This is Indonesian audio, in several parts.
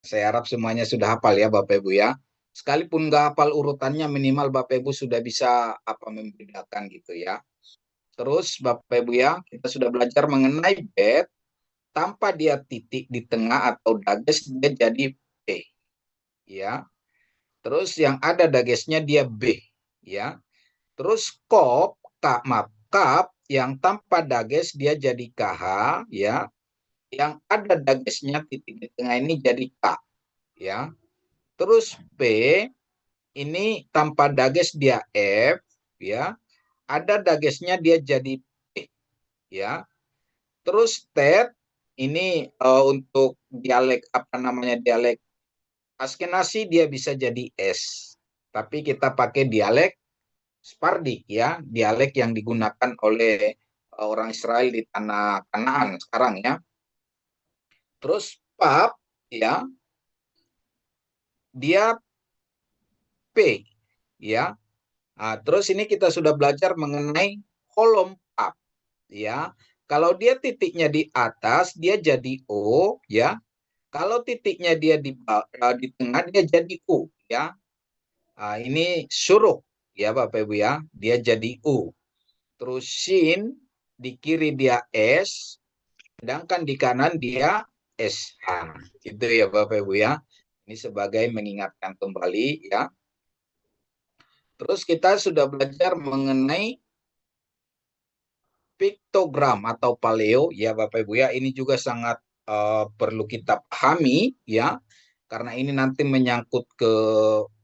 Saya harap semuanya sudah hafal ya Bapak Ibu ya. Sekalipun nggak hafal urutannya, minimal Bapak Ibu sudah bisa membedakan gitu ya. Terus Bapak Ibu ya, kita sudah belajar mengenai bed tanpa dia titik di tengah atau dages dia jadi B ya. Terus yang ada dagesnya dia B ya. Terus kap yang tanpa dages dia jadi KH ya. Yang ada dagesnya titik di tengah ini jadi K ya. Terus P ini tanpa dages dia F ya. Ada dagesnya dia jadi P ya. Terus TET ini untuk dialek dialek Askenazi dia bisa jadi S. Tapi kita pakai dialek Sephardi ya, dialek yang digunakan oleh orang Israel di tanah Kanaan sekarang ya. Terus pap ya, dia P ya. Nah, terus ini kita sudah belajar mengenai kolom pap ya. Kalau dia titiknya di atas dia jadi O ya. Kalau titiknya dia di tengah dia jadi U ya. Nah, ini suruk ya Bapak Ibu ya, dia jadi U. Terus sin di kiri dia S, sedangkan di kanan dia SH. Itu ya Bapak Ibu ya. Ini sebagai mengingatkan kembali ya. Terus kita sudah belajar mengenai piktogram atau paleo ya Bapak Ibu ya. Ini juga sangat perlu kita pahami ya. Karena ini nanti menyangkut ke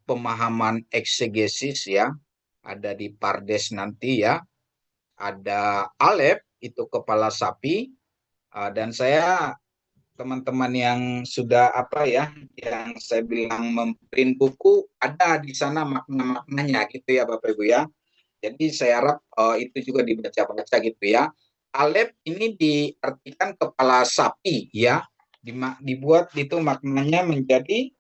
pemahaman eksegesis ya. Ada di Pardes nanti ya. Ada Alep itu kepala sapi. Dan saya teman-teman yang sudah yang saya bilang memprint buku ada di sana makna-maknanya gitu ya Bapak Ibu ya. Jadi saya harap itu juga dibaca-baca gitu ya. Alep ini diartikan kepala sapi ya. Dibuat itu maknanya menjadi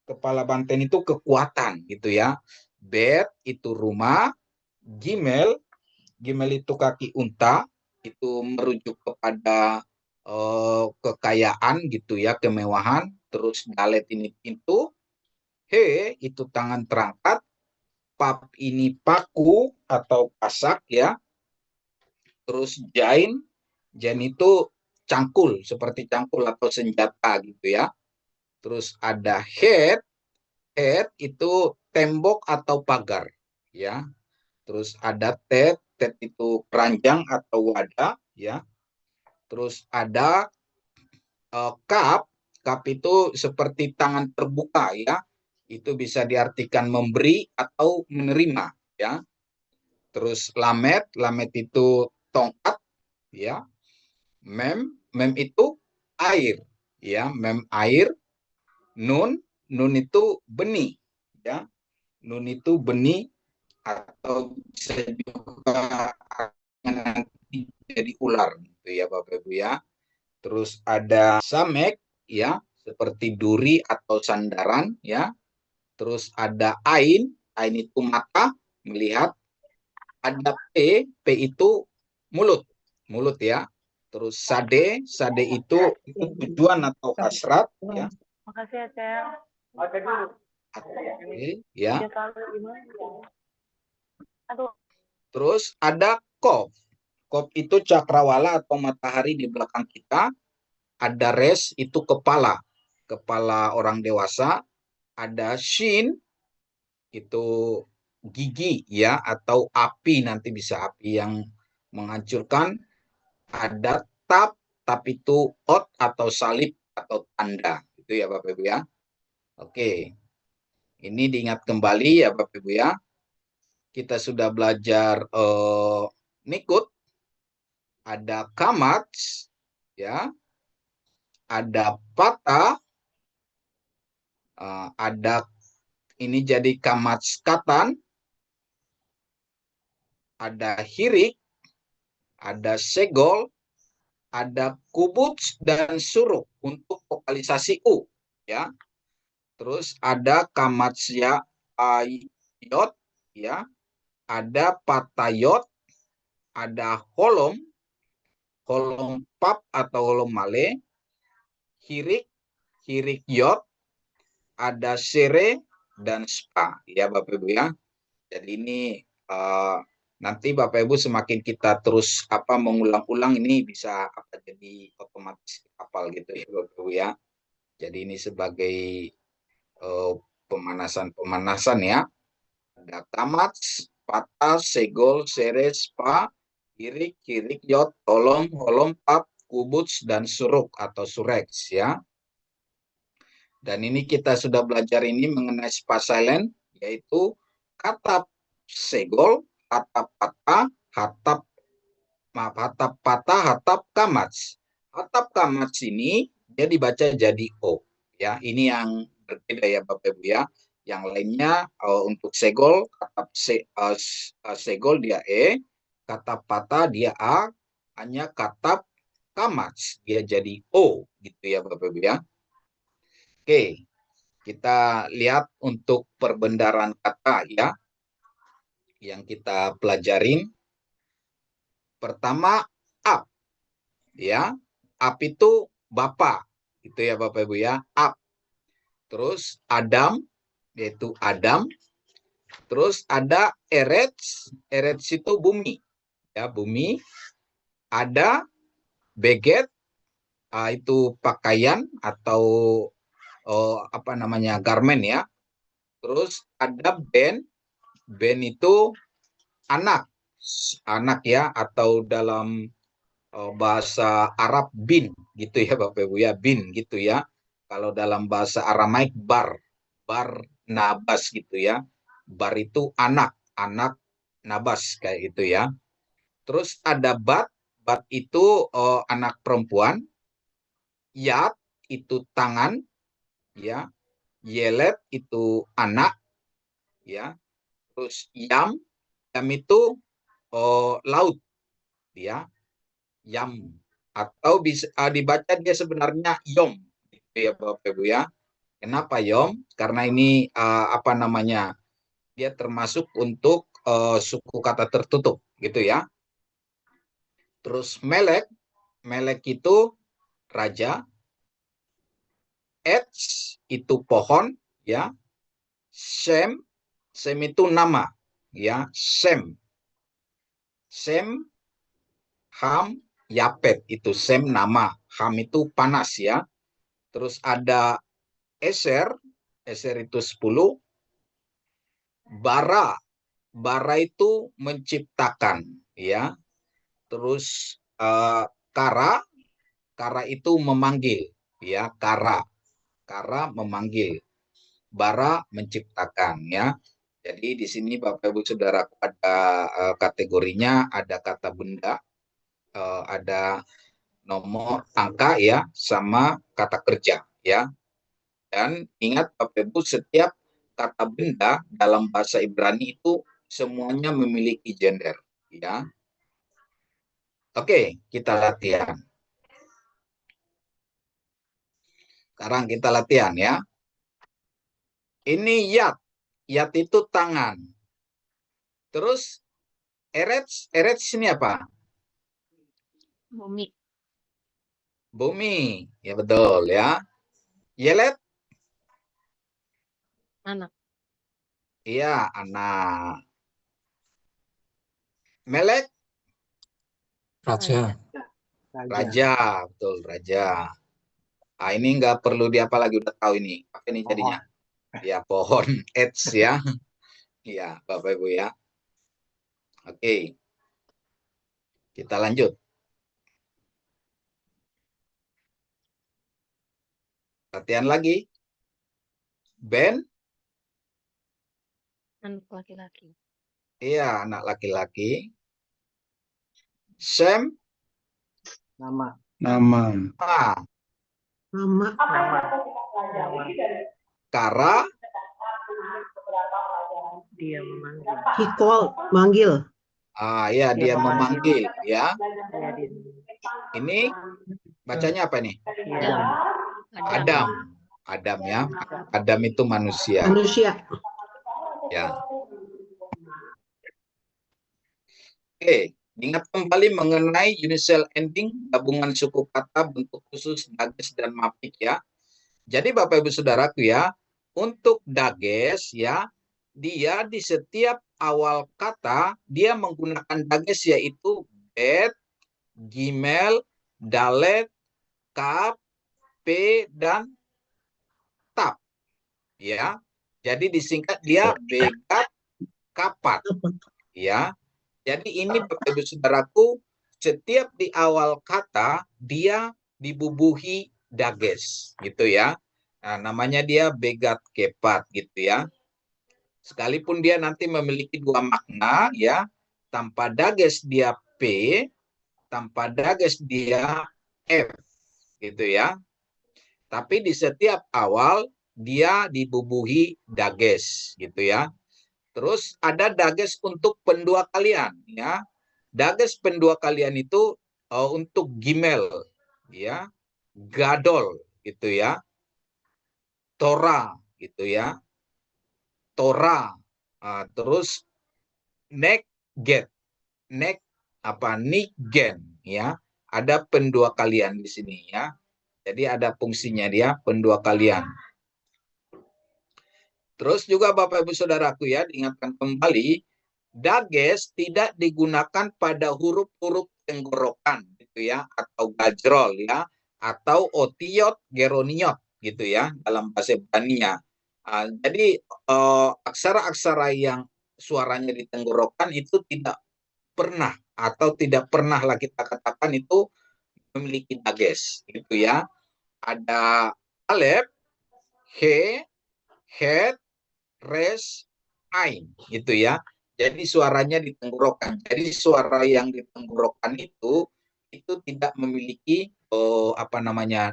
kepala banteng itu kekuatan gitu ya. Bet itu rumah, Gimel, Gimel itu kaki unta, itu merujuk kepada kekayaan gitu ya, kemewahan. Terus dalet ini pintu, he itu tangan terangkat, pap ini paku atau pasak ya. Terus jain itu cangkul, seperti cangkul atau senjata gitu ya. Terus ada head itu tembok atau pagar ya. Terus ada tet itu keranjang atau wadah ya. Terus ada cup itu seperti tangan terbuka ya. Itu bisa diartikan memberi atau menerima ya. Terus lamet itu tongkat ya. Mem itu air ya, mem air. Nun itu benih ya. Nun itu benih atau bisa juga nanti jadi ular gitu ya Bapak Ibu ya. Terus ada samek ya, seperti duri atau sandaran ya. Terus ada ain itu mata, melihat. Ada p itu mulut, mulut ya. Terus sade itu tujuan atau hasrat ya. Makasih ya, Cel. Ya. Aduh. Terus ada kof. Kof itu cakrawala atau matahari di belakang kita. Ada res itu kepala, kepala orang dewasa. Ada shin itu gigi ya, atau api, nanti bisa api yang menghancurkan. Ada tap itu ot atau salib atau tanda itu ya Bapak Ibu ya. Oke, ini diingat kembali ya Bapak Ibu ya. Kita sudah belajar nikut, ada kamats ya, ada patah, ada ini jadi kamats katan, ada hirik, ada segol, ada kubuts dan suruk untuk vokalisasi U ya. Terus ada kamatsya ayot ya, ada patayot, ada holom, holom pap atau holom male, hirik, hirik yot, ada sere dan spa ya Bapak Ibu ya. Jadi ini nanti Bapak Ibu semakin kita terus mengulang-ulang ini bisa jadi otomatis hafal gitu ya Bapak Ibu ya. Jadi ini sebagai pemanasan ya. Ada kamats, patah, segol, sere, spa, kirik, kirik, yot, tolong, holom, pap, kubuts, dan suruk atau sureks ya. Dan ini kita sudah belajar ini mengenai spa silent, yaitu kata segol, hatap patah, hatap patah, hatap kamats. Hatap kamats ini dia dibaca jadi O. Ya, ini yang berbeda ya Bapak Ibu ya. Yang lainnya untuk segol, hatap segol dia E, kata patah dia A, hanya kata kamats dia jadi O gitu ya Bapak Ibu ya. Oke, kita lihat untuk perbendaharaan kata ya yang kita pelajarin. Pertama, up ya. Up itu bapak, itu ya Bapak Ibu ya. Up. Terus Adam, yaitu Adam. Terus ada Eretz, Eretz itu bumi, ya bumi. Ada Beget, itu pakaian atau garmen ya. Terus ada Ben, Ben itu anak, anak ya, atau dalam bahasa Arab bin gitu ya Bapak Ibu ya, bin gitu ya. Kalau dalam bahasa Aramaik bar, bar nabas gitu ya. Bar itu anak, anak nabas kayak gitu ya. Terus ada bat, bat itu anak perempuan. Yat itu tangan ya. Yelet itu anak ya. Terus yam, yam itu laut ya. Yam atau bisa dibaca dia sebenarnya yom gitu ya Bapak Ibu ya. Kenapa yom? Karena ini dia termasuk untuk suku kata tertutup gitu ya. Terus melek, melek itu raja. Etz itu pohon ya. Sem, sem itu nama ya. Sem, sem, ham, yapet itu sem nama. Ham itu panas ya. Terus ada eser, eser itu 10. Bara, bara itu menciptakan ya. Terus kara, kara itu memanggil ya. Kara, kara memanggil. Bara menciptakan ya. Jadi di sini Bapak Ibu Saudara ada kategorinya, ada kata benda, ada nomor angka ya, sama kata kerja ya. Dan ingat Bapak Ibu, setiap kata benda dalam bahasa Ibrani itu semuanya memiliki gender ya. Oke, kita latihan. Sekarang kita latihan ya. Ini yat. Yat itu tangan. Terus eretz, eretz ini apa? Bumi. Bumi. Ya betul ya. Yelet? Anak. Iya, anak. Melek? Raja. Raja, betul, raja. Ah, ini nggak perlu diapa lagi, udah tahu ini. Apa ini jadinya? Ya, pohon. Ets ya. Iya, Bapak Ibu ya. Oke. Kita lanjut. Latihan lagi. Ben? Anak laki-laki. Iya, anak laki-laki. Sem? Nama. Nama. Ah, Nama. Kara? Dia memanggil. He called. Manggil. Ah, ya, dia memanggil ya. Jadi Ini bacanya apa nih? Adam. Adam. Adam ya. Adam itu manusia. Manusia. Ya. Oke, ingat kembali mengenai universal ending, gabungan suku kata, bentuk khusus, nagas, dan mapik ya. Jadi Bapak Ibu Saudaraku ya, untuk dages ya, dia di setiap awal kata dia menggunakan dages yaitu bet, gimel, dalet, kaf, p, dan tap ya. Jadi disingkat dia begat kapat ya. Jadi ini Bapak Ibu Saudaraku, setiap di awal kata dia dibubuhi dages gitu ya. Nah, namanya dia begat kepat gitu ya. Sekalipun dia nanti memiliki dua makna ya, tanpa dages dia P, tanpa dages dia F gitu ya. Tapi di setiap awal dia dibubuhi dages gitu ya. Terus ada dages untuk pendua kalian ya. Dages pendua kalian itu untuk gimel ya, gadol gitu ya, tora gitu ya, tora. Terus nek get, nek nigen ya. Ada pendua kalian di sini ya. Jadi ada fungsinya dia pendua kalian. Terus juga Bapak Ibu Saudaraku ya, diingatkan kembali, dages tidak digunakan pada huruf-huruf tenggorokan gitu ya, atau gajrol ya, atau otiot, geroniot gitu ya dalam bahasa Ibrani. Jadi aksara-aksara yang suaranya di tenggorokan itu tidak pernah atau tidak pernahlah kita katakan itu memiliki dages gitu ya. Ada alef, he, het, res, ain gitu ya. Jadi suaranya di tenggorokan. Jadi suara yang di tenggorokan itu tidak memiliki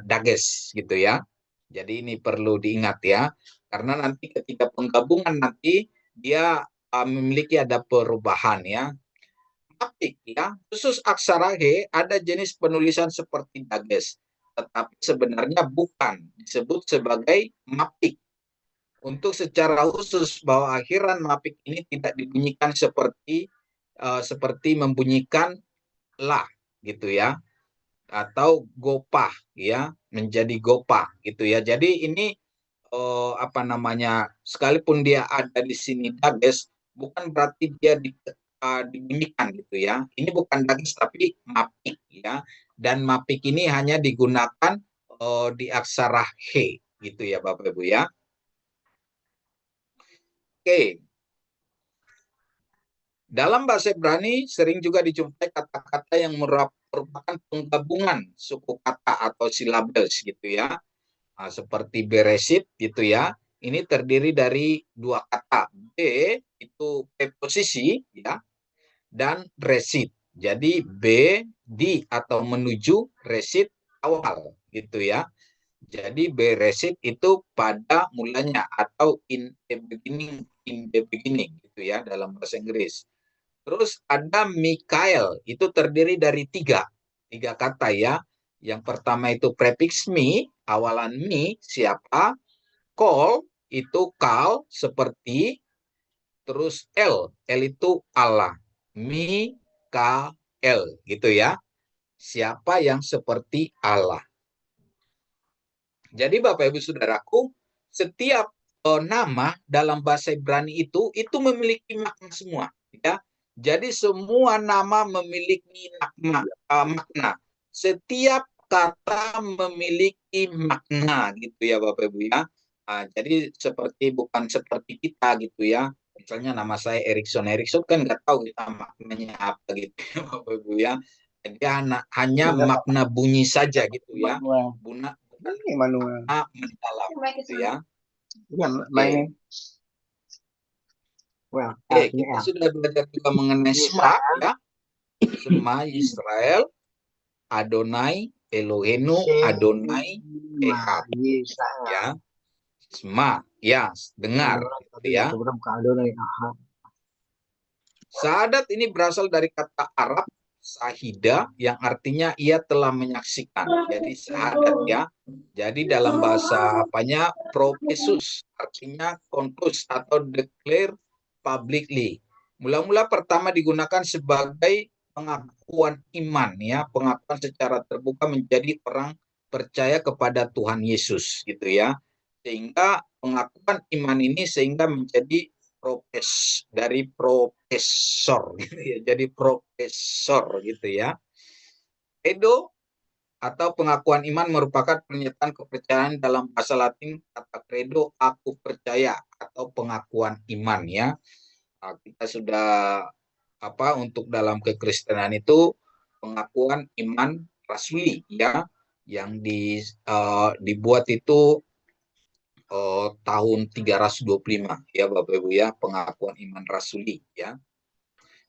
dages gitu ya. Jadi ini perlu diingat ya. Karena nanti ketika penggabungan nanti dia memiliki ada perubahan ya. Mapik ya, khusus aksara he ada jenis penulisan seperti dages, tetapi sebenarnya bukan disebut sebagai mapik. Untuk secara khusus bahwa akhiran mapik ini tidak dibunyikan seperti membunyikan lah gitu ya, atau gopah ya, menjadi gopah gitu ya. Jadi ini sekalipun dia ada di sini dages, bukan berarti dia dibunyikan gitu ya. Ini bukan dages tapi mapik ya, dan mapik ini hanya digunakan di aksara he gitu ya Bapak Ibu ya. Oke. Dalam bahasa Ibrani sering juga dijumpai kata-kata yang merupakan penggabungan suku kata atau silabels gitu ya. Seperti beresit gitu ya. Ini terdiri dari dua kata. B itu preposisi ya, dan resit. Jadi B di atau menuju, resit awal gitu ya. Jadi beresit itu pada mulanya atau in the beginning gitu ya dalam bahasa Inggris. Terus ada Mikael, itu terdiri dari tiga kata ya. Yang pertama itu prefiks me, awalan me, siapa. Call, itu kal, seperti. Terus L itu Allah. Mikael, gitu ya. Siapa yang seperti Allah. Jadi Bapak Ibu Saudaraku, setiap nama dalam bahasa Ibrani itu memiliki makna semua ya. Jadi semua nama memiliki makna. Setiap kata memiliki makna gitu ya Bapak Ibu ya. Jadi bukan seperti kita gitu ya. Misalnya nama saya Erikson kan nggak tahu kita maknanya apa gitu ya Bapak Ibu ya. Jadi hanya makna bunyi saja gitu ya. Emmanuel. Mendalam gitu ya. Mainin. Kita sudah belajar juga mengenai Shema ya. Shema Israel, Adonai Elohenu, Adonai Echad. Ya. Shema, ya, dengar gitu ya. Syahadat ini berasal dari kata Arab sahida yang artinya ia telah menyaksikan. Jadi syahadat ya. Jadi dalam bahasa profesus artinya conclude atau declare publicly. Mula-mula pertama digunakan sebagai pengakuan iman ya, pengakuan secara terbuka menjadi orang percaya kepada Tuhan Yesus gitu ya. Sehingga pengakuan iman ini sehingga menjadi dari profesor gitu ya, jadi profesor gitu ya. Credo atau pengakuan iman merupakan pernyataan kepercayaan dalam bahasa Latin kata credo aku percaya atau pengakuan iman ya. Nah, kita sudah untuk dalam kekristenan itu pengakuan iman rasuli ya yang dibuat itu tahun 325 ya Bapak Ibu ya, pengakuan iman rasuli ya.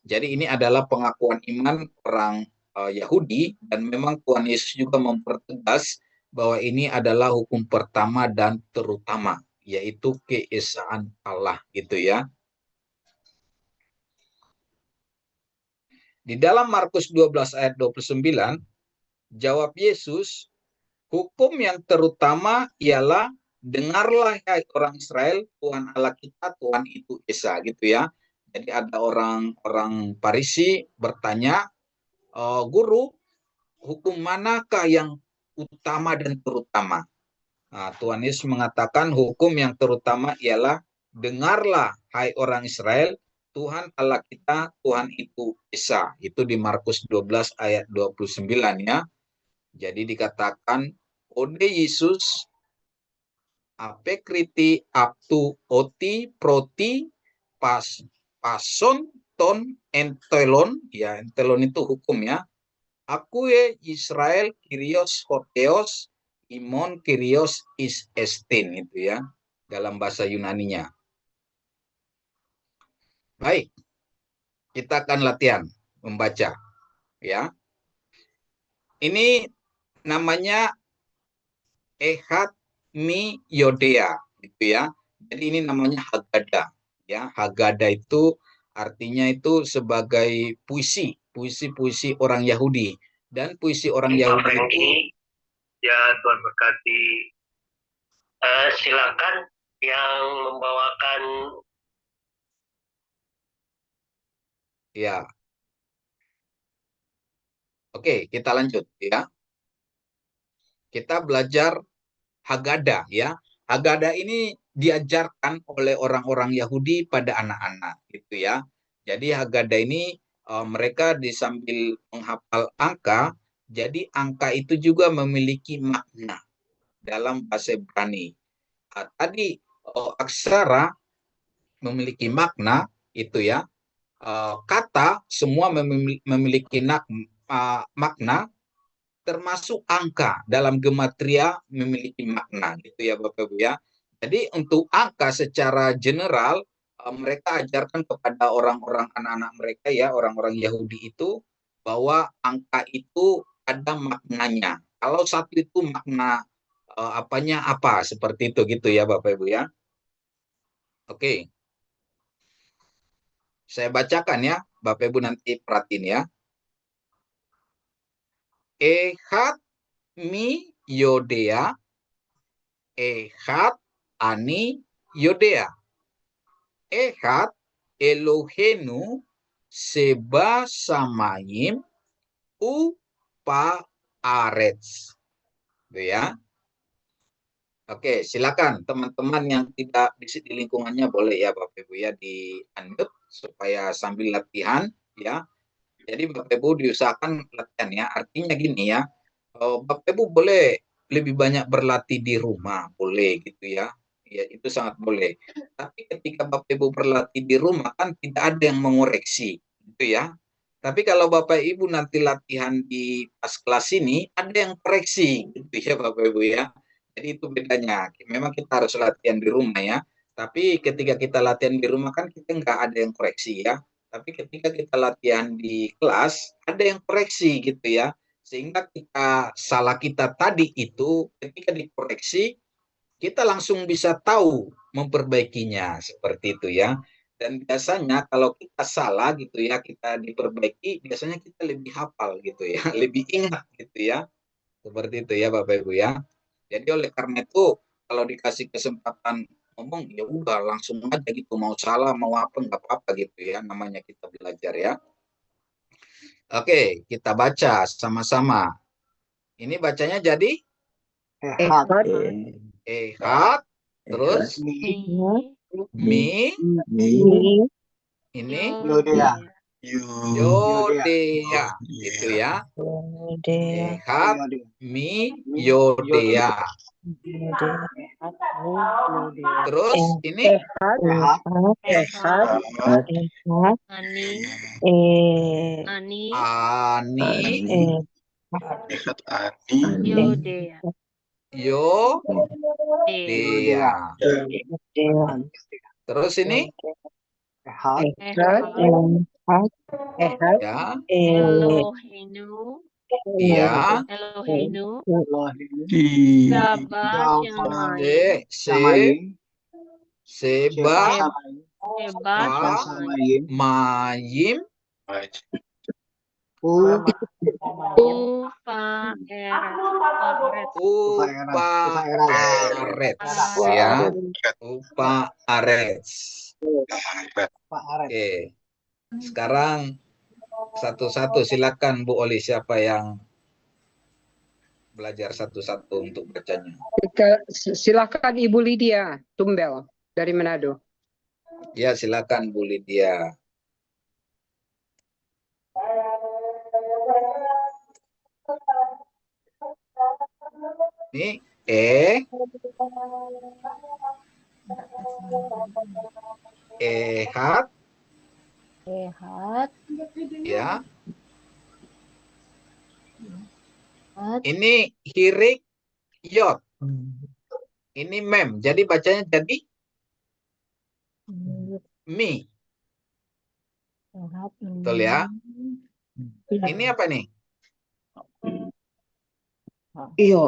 Jadi ini adalah pengakuan iman orang Yahudi, dan memang Tuhan Yesus juga mempertegas bahwa ini adalah hukum pertama dan terutama, yaitu keesaan Allah gitu ya. Di dalam Markus 12 ayat 29, jawab Yesus, hukum yang terutama ialah dengarlah hai orang Israel, Tuhan Allah kita, Tuhan itu Esa gitu ya. Jadi ada orang Farisi bertanya, guru, hukum manakah yang utama dan terutama? Nah, Tuhan Yesus mengatakan hukum yang terutama ialah dengarlah hai orang Israel, Tuhan Allah kita, Tuhan itu Esa. Itu di Markus 12 ayat 29 ya. Jadi dikatakan, Ode Yesus apekriti aptu oti proti pason ton entelon, ya entelon itu hukum ya. Akue Israel Kyrios Hotheos imon Kyrios is estin itu ya dalam bahasa Yunaninya. Baik, kita akan latihan membaca ya. Ini namanya Ehat Mi Yodea gitu ya. Jadi ini namanya Haggadah ya. Haggadah itu artinya itu sebagai puisi orang Yahudi, dan puisi orang Yahudi itu ya Tuhan berkati. Silakan yang membawakan ya. Oke, kita lanjut ya. Kita belajar Haggadah ya. Haggadah ini diajarkan oleh orang-orang Yahudi pada anak-anak gitu ya. Jadi Haggadah ini mereka disambil menghafal angka, jadi angka itu juga memiliki makna dalam bahasa Ibrani. Tadi aksara memiliki makna itu ya. Kata semua memiliki makna, termasuk angka dalam gematria memiliki makna gitu ya Bapak Ibu ya. Jadi untuk angka secara general mereka ajarkan kepada orang-orang anak-anak mereka ya, orang-orang Yahudi itu, bahwa angka itu ada maknanya. Kalau satu itu makna apanya apa, seperti itu gitu ya Bapak Ibu ya. Oke. Saya bacakan ya, Bapak Ibu nanti perhatiin ya. Ehat mi Yodea, Ehat ani Yodea. Ehat Elohenu seba samayim upa arets. Gitu ya. Oke, silakan teman-teman yang tidak di lingkungannya boleh ya Bapak Ibu ya di-unmute supaya sambil latihan ya. Jadi Bapak Ibu diusahakan latihan ya. Artinya gini ya, Bapak Ibu boleh lebih banyak berlatih di rumah, boleh gitu ya. Ya, itu sangat boleh. Tapi ketika Bapak Ibu berlatih di rumah kan tidak ada yang mengoreksi, gitu ya. Tapi kalau Bapak Ibu nanti latihan di pas kelas ini, ada yang koreksi, gitu ya Bapak Ibu ya. Jadi itu bedanya. Memang kita harus latihan di rumah ya. Tapi ketika kita latihan di rumah kan kita nggak ada yang koreksi ya. Tapi ketika kita latihan di kelas, ada yang koreksi gitu ya. Sehingga salah kita tadi itu ketika dikoreksi, kita langsung bisa tahu memperbaikinya, seperti itu ya. Dan biasanya kalau kita salah gitu ya, kita diperbaiki, biasanya kita lebih hafal gitu ya, lebih ingat gitu ya. Seperti itu ya Bapak Ibu ya. Jadi oleh karena itu kalau dikasih kesempatan ngomong, ya udah langsung aja gitu, mau salah mau apa nggak apa-apa gitu ya, namanya kita belajar ya. Oke, kita baca sama-sama. Ini bacanya jadi Ehat. Ehat Terus Mi. mi, Mi. ini Yodea. yodea, gitu ya. Ehat, Yodea. mi, Mi. yodea. Yodea. Terus ini Ehat. Ehat. Ehat, Ani. Ani. ani, Yodea. yodea. Terus ini Ehat. Ehat. ya, Elohenu. iya, Elohenu. Elohim. Gaba se, Shamayim. Samayim. seba, Samayim. Sheba pa, Shamayim. mayim, Ufa Eret. upa arets, ya, upa arets. Pak Aret. Oke, sekarang satu-satu silakan Bu Oli, siapa yang belajar satu-satu untuk bacanya. Silakan Ibu Lydia Tumbel dari Manado. Ya, silakan Bu Lydia. Ini ehat, Ehat. ya. Ehat. Ini hirik yot. Ini mem. Jadi bacanya jadi mi. Ehat. Betul ya? Ini apa nih? Iya.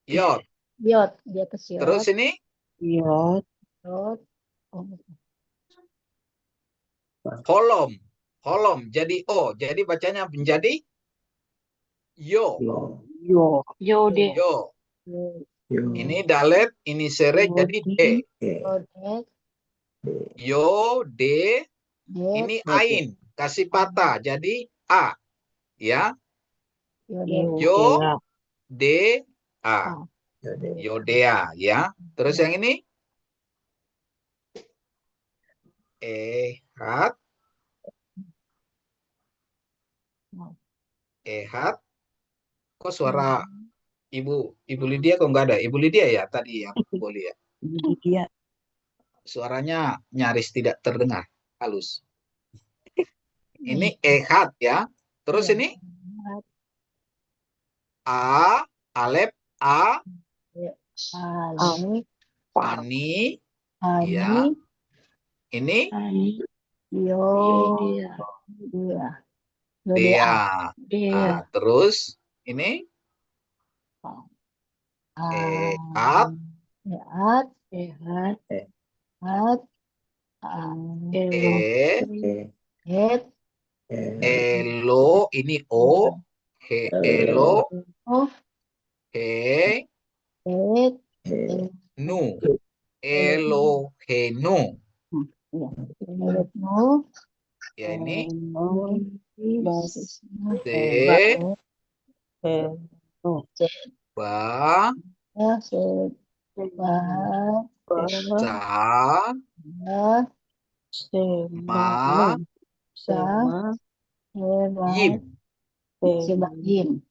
Yot. Yot. Di atas yot. Terus ini Iya. Yot. holom. Holom jadi o. Jadi bacanya menjadi yo. Yo. Yode. Yo. Ini dalet, ini sere jadi de. Yodet. Yo, de. Det. Ini ain. Kasih patah jadi a. Ya. Yodet. Yo, de, a. Yodea, ya. Terus yang ini ehat, ehat. Kok suara Ibu Lydia kok nggak ada? Ibu Lydia ya tadi yang boleh ya. Iya. Suaranya nyaris tidak terdengar, halus. Ini ehat ya. Terus ini a, alep, a, Ani. ani, Ani. ya. Ini Ani. Yodea. dea. Dea. Terus ini ehat, Ehat. Ehat. Ehat. Het. elo, ini o, elo, Of. he, Het. nu, elohenu. Nu. Ya ini Se. ba, sa, ma, yim. Sebayim.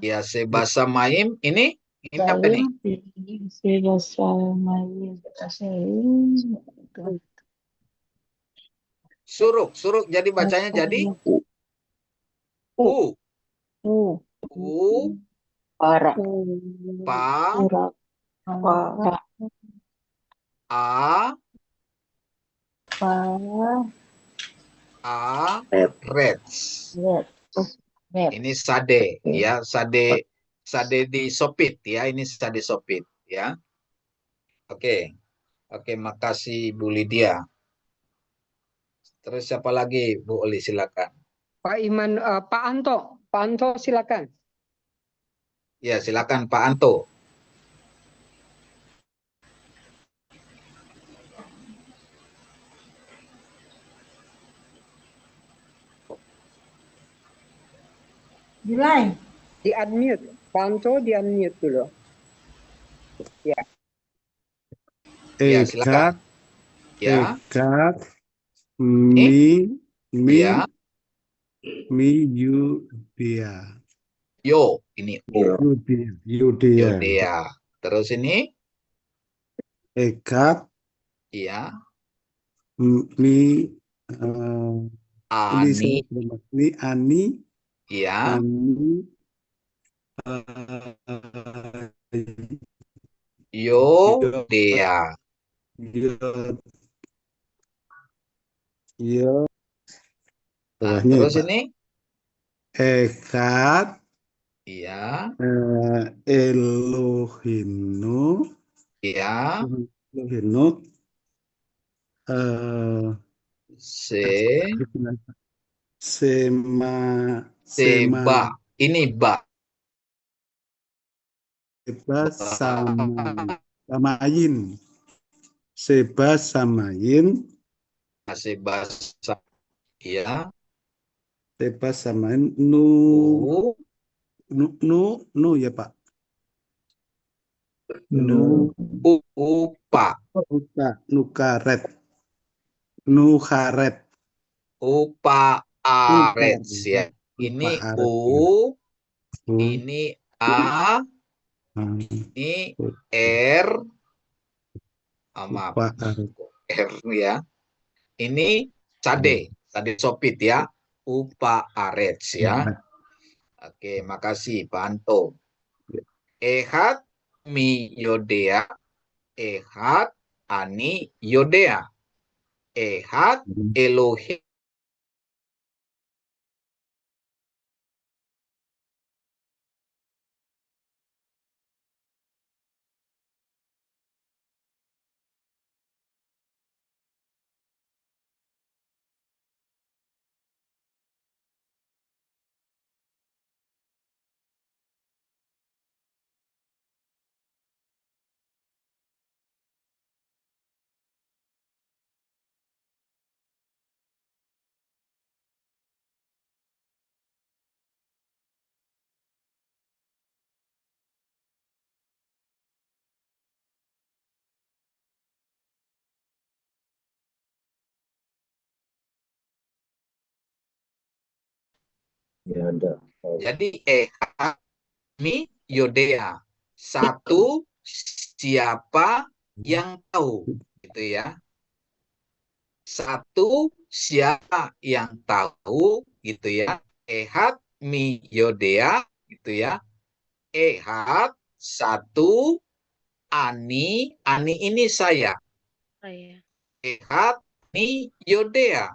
Ya sebasa maim ini apa nih? Suruk, suruk jadi bacanya jadi u, u, Para. pa, a, rets. Ini sade ya, sade disopit ya, ini sade sopit ya. Oke. Oke, makasih Bu Lydia. Terus siapa lagi Bu Oli, silakan. Pak Iman, Pak Anto. Pak Anto silakan. Ya, silakan Pak Anto. Di unmute. Pak Anto di unmute dulu. Ya. Ya, silakan. Ya, Ekat, ini ya, Yudea. yo, ini O. Yudea. Yudea. Terus ini, Ekat, ya, ini Ani, ini Ani, ya, Yodea. Yo, Nah, bawahnya ya, terus Pak. ini, Ekat, ya, Elohinu, ya, se, Sema, seba. Ini ba. Seba Samayin. Seba Samayin. Seba, ya, Seba Samayin. U, Nu ya Pak. upa, Nukaret. Nukaret. upa arets, ya. Ini U, ini A, ini R, maaf, R ya. Ini cade sopit ya. Upa arets ya. Oke, makasih Pak Anto. Ehat mi yodea, ehat ani yodea, ehat Elohim. Jadi ehat mi yodea, satu siapa yang tahu, gitu ya. Satu siapa yang tahu, gitu ya. Ehat mi yodea, gitu ya. Ehat satu, ani ini saya. Ehat mi yodea,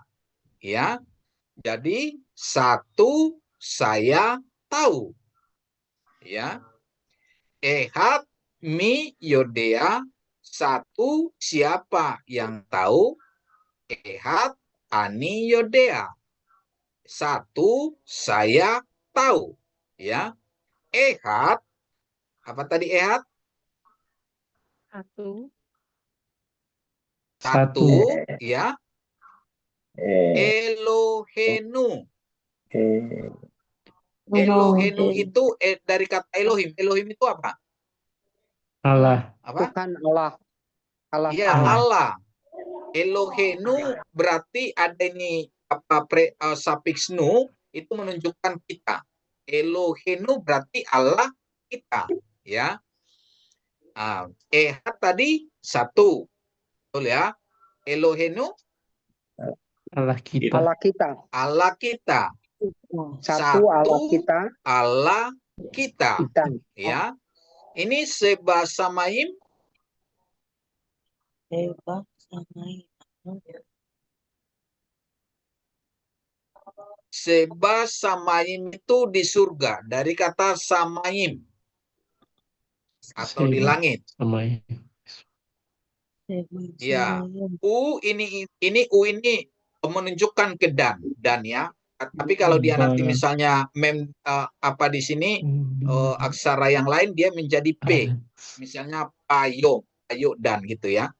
ya. Jadi satu saya tahu, ya. Ehat mi yodea, satu siapa yang tahu. Ehat ani yodea, satu saya tahu, ya. Ehat, apa tadi ehat? Satu, ya. Elohenu. Elohenu itu dari kata Elohim. Elohim itu apa? Allah. Apa? Bukan Allah. Allah. Ya, Allah. Elohenu berarti ada ini apa suffix nu itu menunjukkan kita. Elohenu berarti Allah kita, ya. Ehat tadi satu, betul ya. Elohenu Allah kita. Allah kita. Allah kita. Satu Allah kita. Allah kita, Kita. ya. Ini seba samaim. Seba samaim itu di surga, dari kata samaim atau di langit. Samaim. Ya, U ini U ini menunjukkan ke dan ya. Tapi kalau dia nanti misalnya apa di sini aksara yang lain dia menjadi P. Misalnya payo dan gitu ya.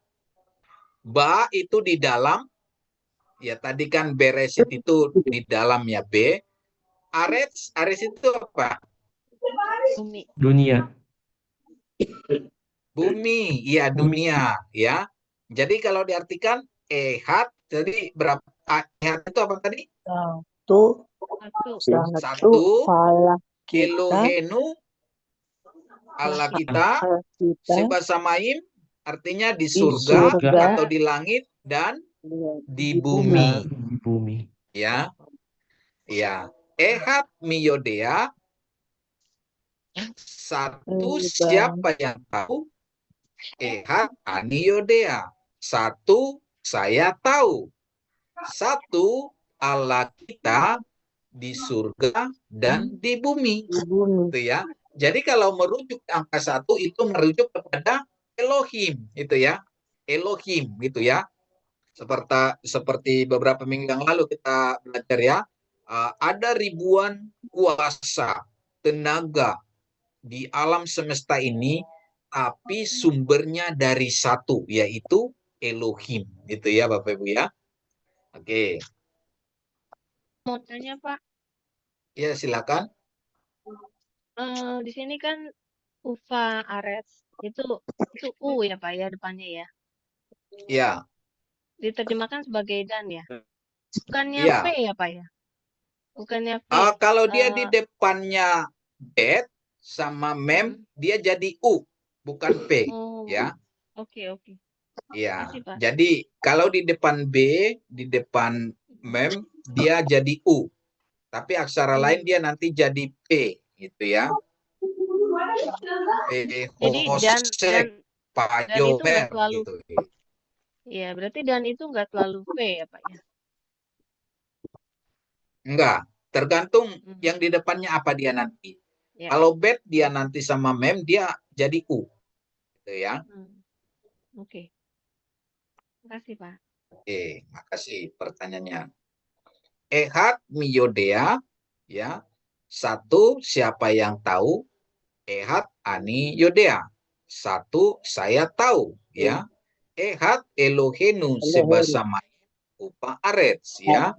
Ba itu di dalam, ya tadi kan beresit itu di dalam ya B. Ares itu apa? Dunia. Bumi, iya dunia, ya. Jadi kalau diartikan ehat, jadi berapa? Ehat itu apa tadi? Satu. Satu. Satu, Allah kita. Elohenu, Allah kita, Allah kita. Sebasamaim, artinya di Di surga surga. atau di langit dan di Di bumi, Di bumi. ya. Ya, ehat miyodea, satu siapa yang tahu? Ehat aniyodea, satu saya tahu. Satu Allah kita di surga dan di bumi, Di bumi. gitu ya. Jadi kalau merujuk ke angka 1 itu merujuk kepada Elohim, itu ya. Elohim, gitu ya. Seperti beberapa minggu yang lalu kita belajar ya, ada ribuan kuasa, tenaga di alam semesta ini, tapi sumbernya dari satu, yaitu Elohim, gitu ya Bapak Ibu ya. Oke, Mau tanya Pak, ya silakan. di sini kan Ufa Ares itu U ya Pak ya depannya ya. Ya, Diterjemahkan sebagai dan ya. Bukannya ya. P ya Pak ya? Bukannya P. Kalau dia di Eh, depannya bet sama mem, dia jadi U, bukan P, oh, ya. oke. Ya, Makasih Pak. jadi kalau di depan B, di depan mem, dia jadi U. Tapi aksara lain dia nanti jadi P, gitu ya. Jadi dan Hosek, itu nggak Payomer, selalu, gitu. ya berarti dan itu nggak selalu P ya Pak ya. Enggak, tergantung Hmm, yang di depannya apa dia nanti. ya. Kalau bet dia nanti sama mem, dia jadi U, gitu ya. Oke. Makasih Pak. Oke, makasih pertanyaannya. Ehat miyodea, ya. Satu, siapa yang tahu? Ehat ani yodea. Satu, saya tahu, ya. Ehat Elohenu sebasama upa arets, ya.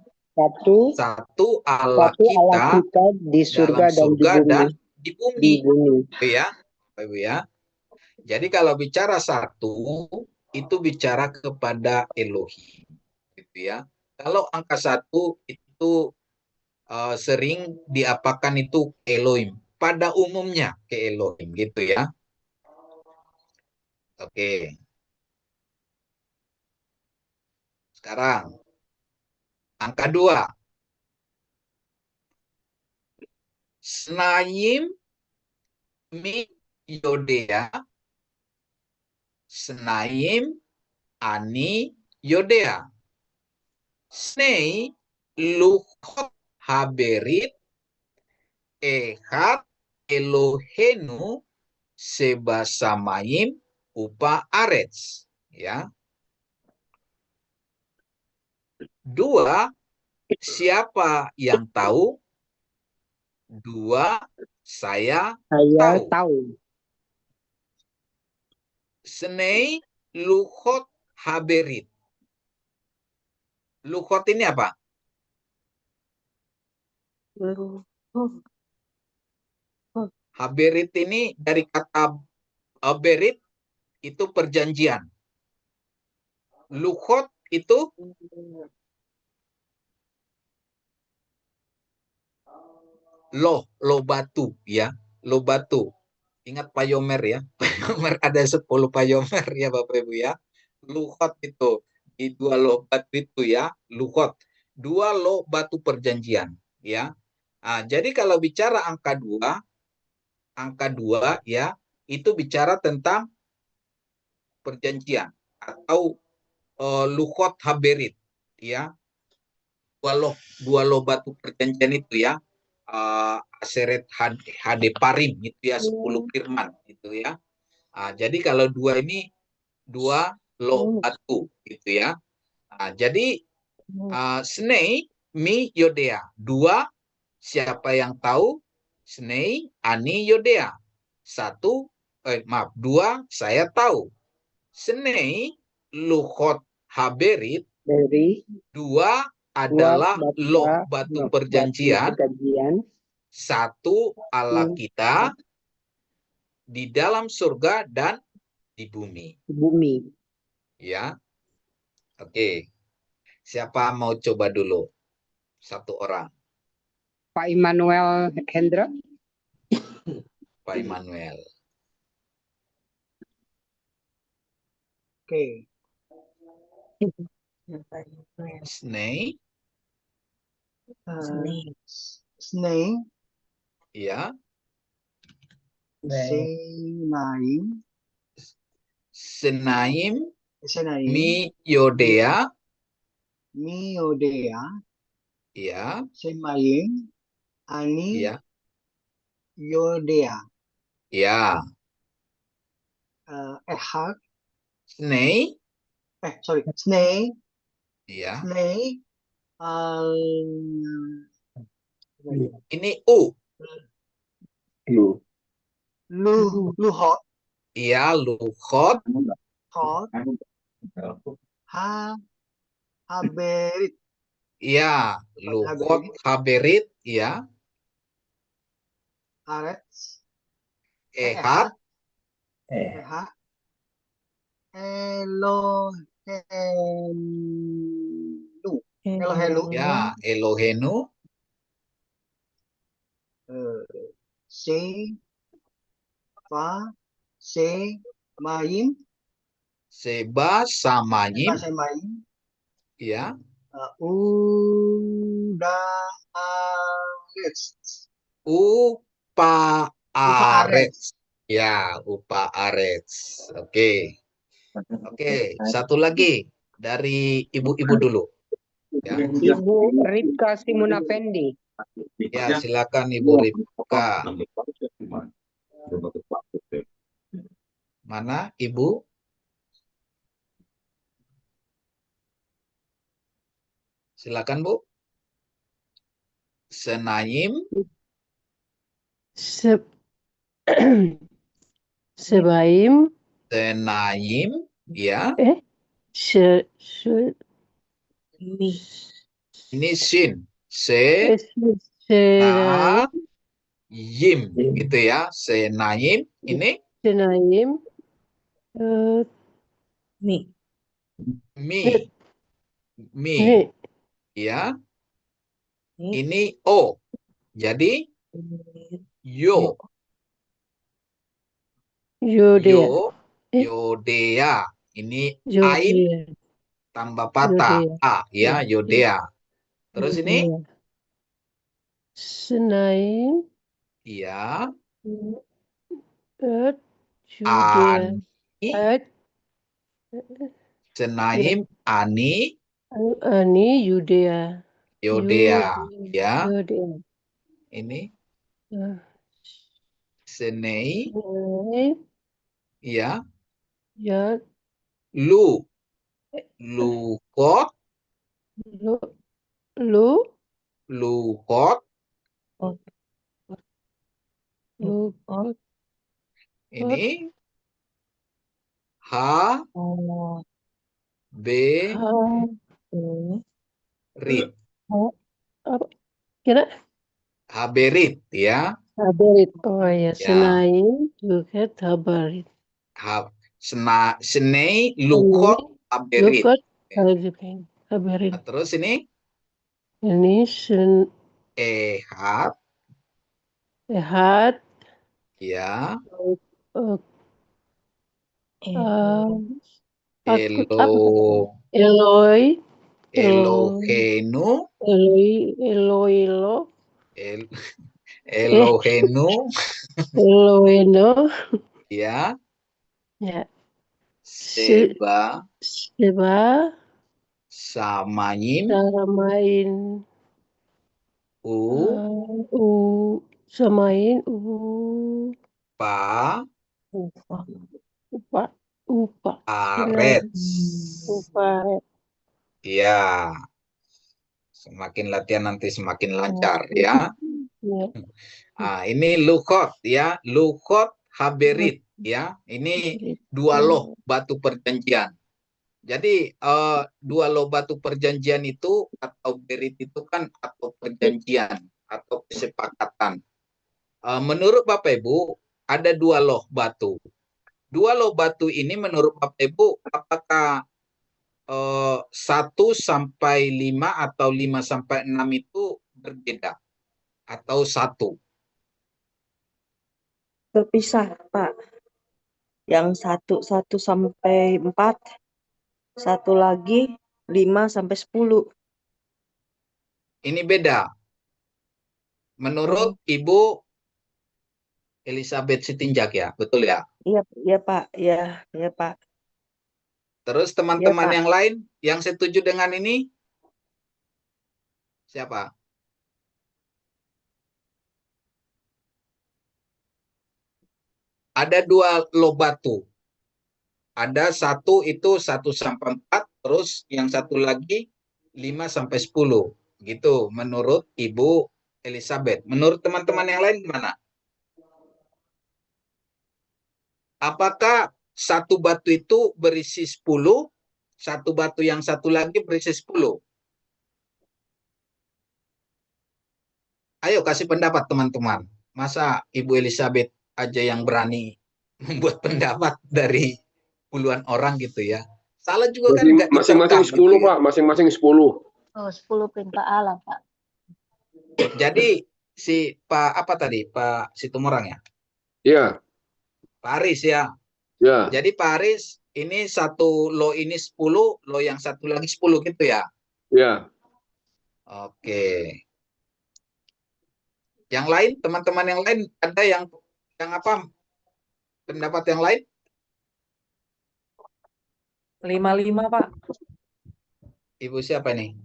Satu Allah kita di surga dalam surga dan di bumi, bumi. ya, Bapak Ibu ya. Jadi kalau bicara satu itu bicara kepada Elohim, gitu ya. Kalau angka 1 itu sering diapakan itu Elohim, pada umumnya ke Elohim, gitu ya. Oke, sekarang angka 2. Snayim mi yodea, Snayim ani yodea. Snei luchot haberit ehat Elohenu sebasamayim upa arets, ya. 2, siapa yang tahu? 2, saya tahu. Snei luchot haberit. Luchot ini apa? Haberit ini dari kata berit itu perjanjian. Luchot itu lo batu, ya. Lo batu. Ingat payomer ya. Payomer ada 10 payomer ya Bapak Ibu ya. Luchot itu di 2 lo batu itu ya, luchot. 2 lo batu perjanjian, ya. Jadi kalau bicara angka 2 ya, itu bicara tentang perjanjian atau luchot haberit, ya. 2 lo batu perjanjian itu ya. Aseret Hadeparim itu ya, 10 firman itu ya. Jadi kalau 2 ini 2 lo batu gitu ya. Jadi Snei mi yodea, 2 siapa yang tahu? Snei ani yodea, 2 saya tahu. Snei luchot haberit, 2 adalah lo batu perjanjian. 1 Allah kita di dalam surga dan di bumi. Bumi. Ya, oke. Siapa mau coba dulu? Satu orang, Pak Immanuel Hendra. Pak Immanuel. Oke. Snake, Snake, ya. Senaim, Senaim, Senaim, Miyodea, Miodea, ya, Semaim, Ani, ya, Yodea, ya. Ehad, Snake, Snake, ya. Snake, Ini U, Luhot, ya, Luhot, Hot, Haberit, ya, Luhot, Haberit, ya. Arets, Ehad, Ehad, Elohenu, Elohelu, ya, Elohenu, Se, Fa, Se, Maim, Seba, Samayim, Semaim, ya. Udaarets, Upaarets, ya, Upaarets. Oke. Oke, satu lagi dari ibu-ibu dulu. Ya, Ibu Ripka Simunapendi. ya, silakan Ibu Ripka. Mana Ibu? Silakan Bu. Senaim, Sebaim, Senaim, ya. se, Ini Sin. Senaim, gitu ya. Senaim, ini Senaim, Mi, ya. Ini O. Jadi Yo, Yodea. Ini Ain tambah patah A, ya, Yodea. Terus ini Senaim, ya, Judea, Ani, Senaim, Ani, Ani, Yudea, Yodea, ya. Yudea, Ini Senei, ya. ya, Lukot, Lukot, ini H, B, Rit, kira Haberit, ya. Habarit, oh ya, Ya. Senaim, Lukat, Habarit, Senei, Lukot, Haberit. Lukat, Habarit. Nah, terus ini Ini Ehad, Ehad, ya. Eloi, Elohenu, Eloilo, Elohenu, Eloeno, ya. ya, Seba, Seba, Samayim, Saramain, Samain, Pa, Upa, Arets. Upa, Ya, semakin latihan nanti semakin lancar, ya. ya, Ini Lukhot, ya. Lukhot Haberit, ya. Ini dua loh batu perjanjian. Jadi dua loh batu perjanjian itu atau berit itu kan atau perjanjian atau kesepakatan. Menurut Bapak Ibu ada dua loh batu. Dua loh batu ini menurut Bapak Ibu, apakah 1 sampai 5 atau 5 sampai 6 itu berbeda? Atau satu? Berpisah, Pak. Yang 1 sampai 4, satu lagi 5 sampai 10. Ini beda. Menurut Ibu Elizabeth Sitinjak ya, betul ya? Iya, iya Pak. Iya, iya Pak. Terus Iya teman-teman Pak. yang lain yang setuju dengan ini? Siapa? Ada dua loh batu. Ada satu itu 1 sampai 4, terus yang satu lagi 5 sampai 10. Gitu menurut Ibu Elizabeth. Menurut teman-teman yang lain gimana? Apakah satu batu itu berisi 10, satu batu yang satu lagi berisi 10? Ayo kasih pendapat teman-teman. Masa Ibu Elizabeth aja yang berani membuat pendapat dari puluhan orang gitu ya. Salah juga kan nggak Masing-masing diterkam 10, gitu ya. Pak. Masing-masing 10. Oh, 10 perintah Allah, Pak. Jadi si Pak apa tadi? Pak Situmorang ya? Iya, Pak Aris ya. ya. Jadi Pak Aris ini satu lo ini 10, lo yang satu lagi 10 gitu ya. Ya. Oke. Yang lain, teman-teman yang lain ada yang apa? Pendapat yang lain? 55 Pak. Ibu siapa nih?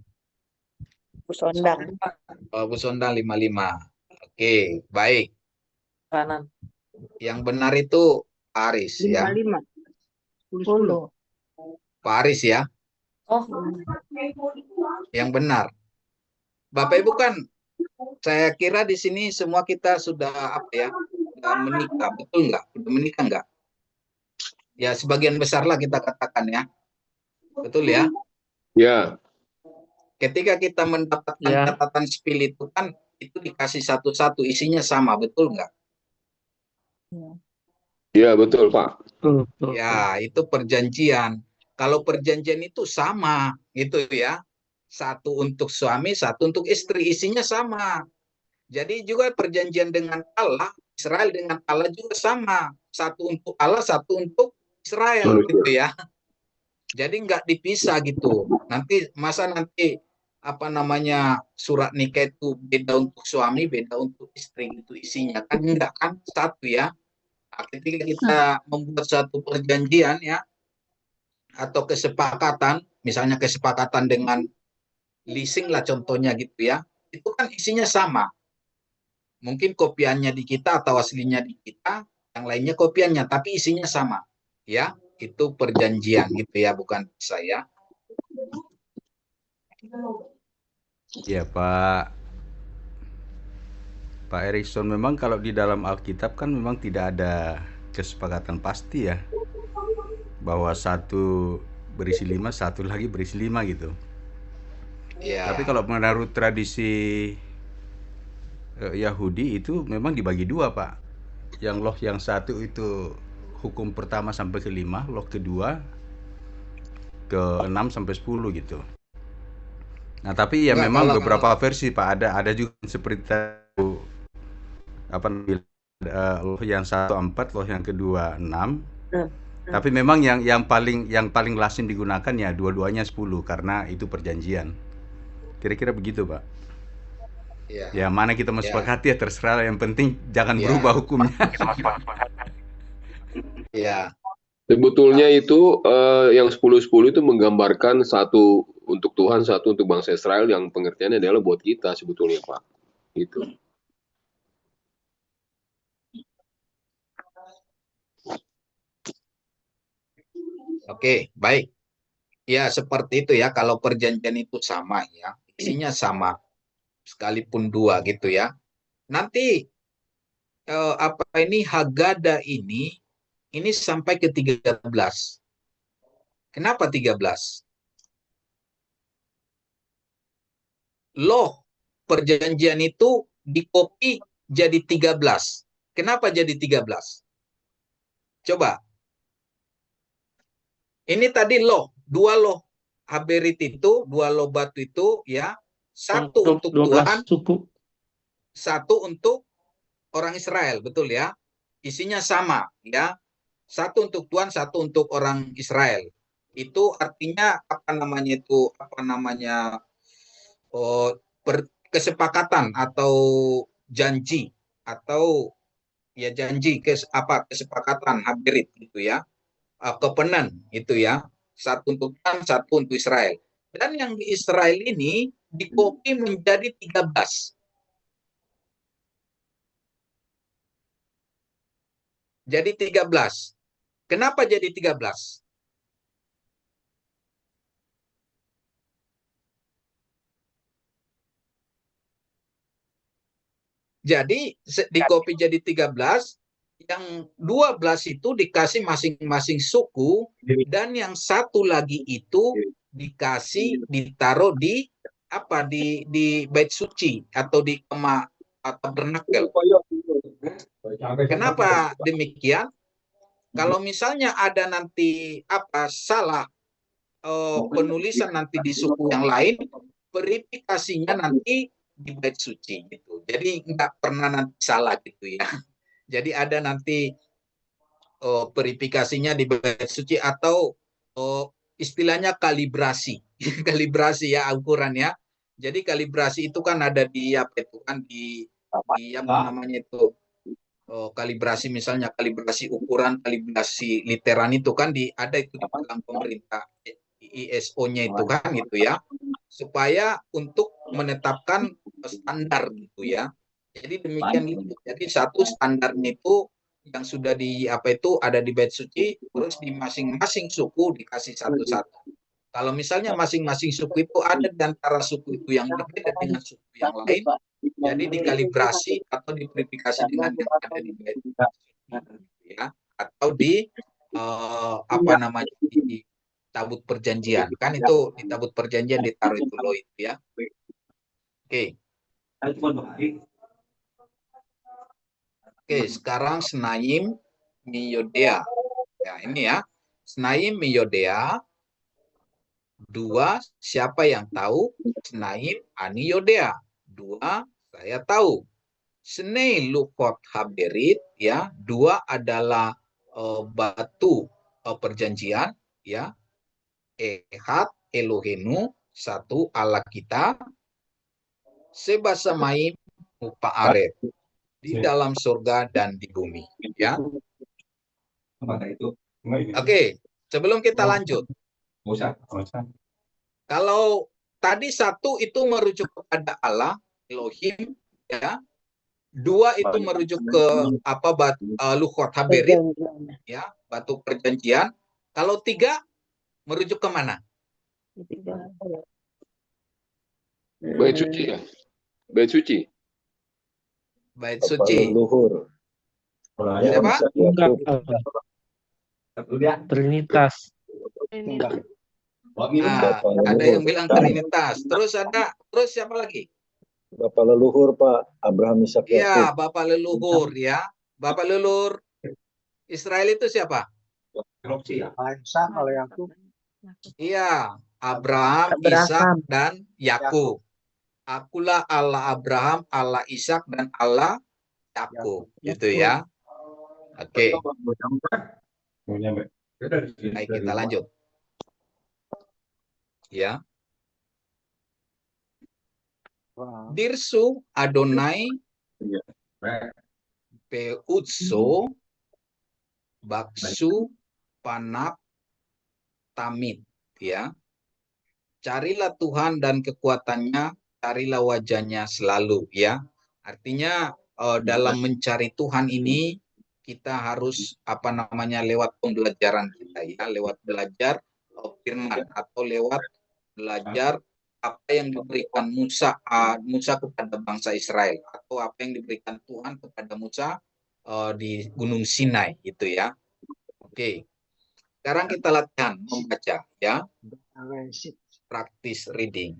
Bu Sondang. Oh, Bu Sondang 55. Oke, baik. Kanan. Yang benar itu Aris ya. 55. 10. Pak Aris ya. Oh, Yang benar. Bapak Ibu kan saya kira di sini semua kita sudah apa ya? Sudah menikah, betul nggak? Sudah menikah nggak? Ya sebagian besar lah kita katakan ya. Betul ya? Ya. Ketika kita mendapatkan Ya. catatan sipil itu kan itu dikasih satu-satu isinya sama, betul nggak? Ya, betul, Pak. Betul. Ya, itu perjanjian. Kalau perjanjian itu sama, gitu ya. Satu untuk suami, satu untuk istri, isinya sama. Jadi juga perjanjian dengan Allah, Israel dengan Allah juga sama. Satu untuk Allah, satu untuk Israel, gitu ya. Jadi nggak dipisah gitu. Nanti apa namanya surat nikah itu beda untuk suami, beda untuk istri itu isinya kan enggak kan satu ya. Nah, ketika kita membuat satu perjanjian ya atau kesepakatan, misalnya kesepakatan dengan leasing lah contohnya gitu ya, itu kan isinya sama. Mungkin kopiannya di kita atau aslinya di kita, yang lainnya kopiannya, tapi isinya sama. Ya, itu perjanjian gitu ya, bukan saya. Ya Pak Erikson, memang kalau di dalam Alkitab kan memang tidak ada kesepakatan pasti ya, bahwa satu berisi 5, satu lagi berisi 5 gitu. Ya. Tapi kalau menurut tradisi Yahudi itu memang dibagi dua, Pak. Yang loh yang satu itu hukum pertama sampai ke 5, loh kedua ke 6 sampai 10 gitu. Nah, tapi ya Enggak, memang kalau- beberapa versi Pak, ada juga seperti apa loh yang 1 4, loh yang kedua 6. Tapi memang yang paling lazim digunakan ya dua-duanya 10 karena itu perjanjian. Kira-kira begitu, Pak. Ya. Ya, mana kita mau sepakati ya terserah, yang penting jangan Ya. berubah hukumnya. Ya. Sebetulnya itu yang 10-10 itu menggambarkan satu untuk Tuhan, satu untuk bangsa Israel, yang pengertiannya adalah buat kita sebetulnya, Pak. Gitu. Oke, baik. Ya, seperti itu ya. Kalau perjanjian itu sama ya, isinya sama, sekalipun dua gitu ya. Nanti Haggadah ini sampai ke 13. Kenapa 13? Loh, perjanjian itu dikopi jadi 13. Kenapa jadi 13? Coba, Ini tadi loh, dua loh haberit itu, dua loh batu itu ya, satu untuk 12 Tuhan, suku. satu untuk orang Israel, betul ya? Isinya sama ya. Satu untuk Tuhan, satu untuk orang Israel. Itu artinya apa namanya itu? Apa namanya? Kesepakatan atau janji atau ya janji kesepakatan haberit gitu ya. Covenant itu ya. Satu untuk Tuhan, satu untuk Israel. Dan yang di Israel ini dikopi menjadi 13. Jadi 13. Kenapa jadi 13? Jadi di kopi jadi 13, yang 12 itu dikasih masing-masing suku, dan yang satu lagi itu dikasih ditaruh di apa di bait suci atau di kema atau bernakel. Kenapa demikian? Kalau misalnya ada nanti apa salah penulisan nanti di suku yang lain, verifikasinya nanti di bait suci gitu. Jadi nggak pernah nanti salah gitu ya. Jadi ada nanti verifikasinya di bait suci atau istilahnya kalibrasi. Kalibrasi ya ukuran ya. Jadi kalibrasi itu kan ada di apa itu kan di apa namanya itu kalibrasi, misalnya kalibrasi ukuran, kalibrasi literan itu kan ada itu di dalam pemerintah ISO-nya itu kan gitu ya, supaya untuk menetapkan standar gitu ya. Jadi demikian gitu. Jadi satu standarnya itu yang sudah di apa itu ada di bait suci, terus di masing-masing suku dikasih satu-satu. Kalau misalnya masing-masing suku itu ada di antara suku itu yang berbeda dengan suku yang lain, jadi dikalibrasi atau diverifikasi dengan yang ada di bait ya, atau di apa namanya di tabut perjanjian. Kan itu di tabut perjanjian ditaruh itu loh itu ya. Oke. Oke, sekarang Senaim Miyodea. Ya, ini ya. Senaim Miyodea. 2, siapa yang tahu? Senaim Aniyodea. 2, saya tahu. Senei Lukot Haberit ya. 2 adalah batu perjanjian ya. Ehad Elohenu, 1 Allah kita. Sebasamaim Upaaret, di dalam surga dan di bumi ya. Oke, sebelum kita lanjut. Kalau tadi 1 itu merujuk kepada Allah Elohim ya. 2 itu merujuk ke apa Luhot Haberit ya, batu perjanjian. Kalau 3 merujuk ke mana? Bait suci ya. Bait suci. Bait suci. Luhur. Siapa? Enggak. Trinitas. Ada yang bilang Trinitas. Terus siapa lagi? Bapak leluhur Pak Abraham Ishak Yakub. Iya, bapak leluhur ya. Bapak leluhur Israel itu siapa? Ishak kalau Yakub. Iya, Abraham, Ishak dan Yakub. Akulah Allah Abraham, Allah Ishak dan Allah Yakub. Gitu ya. Oke. Baik, kita lanjut. Ya. Dirsu Adonai Peutso Baksu Panap Tamid ya. Carilah Tuhan dan kekuatannya, carilah wajahnya selalu ya. Artinya dalam mencari Tuhan ini kita harus apa namanya lewat pembelajaran kita ya, lewat belajar firman atau lewat belajar apa yang diberikan Musa kepada bangsa Israel atau apa yang diberikan Tuhan kepada Musa di Gunung Sinai gitu ya. Oke. Sekarang kita latihan membaca ya. Practice reading.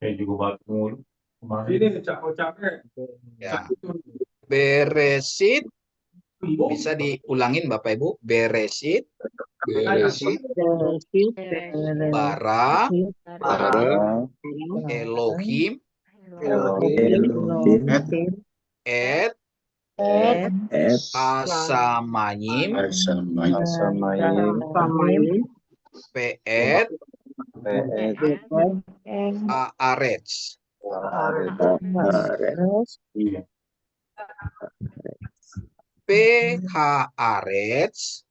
Juga batu mulu. Ini capek-capek. Ya. Beresit. Bisa diulangin Bapak Ibu. Beresit. Beresit. Bara. Bara. Elohim. Elohim. Et. Et. Asamayim. Asamayim. Peet. Peet. Aarets. Haaretz. P-H-Arets.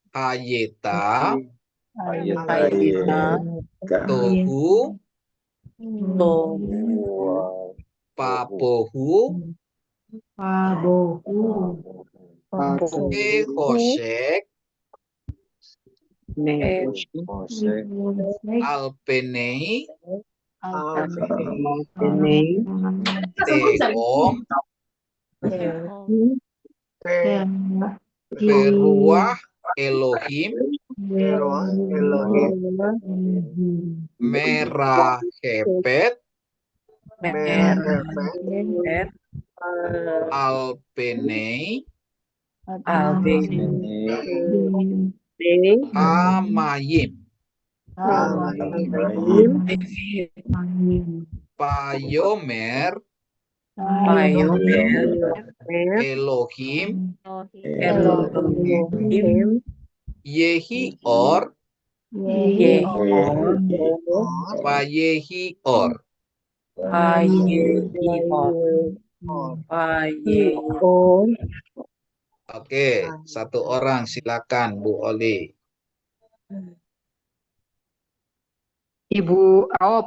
Hayeta. Tohu. Papohu. Ehosek. Alpenei. Tehom. Peruah Elohim. Merah Hepet. Alpenei. Amayim. Payomer. Elohim. Yehior. Payehior. Oke, satu orang silakan Bu Oli.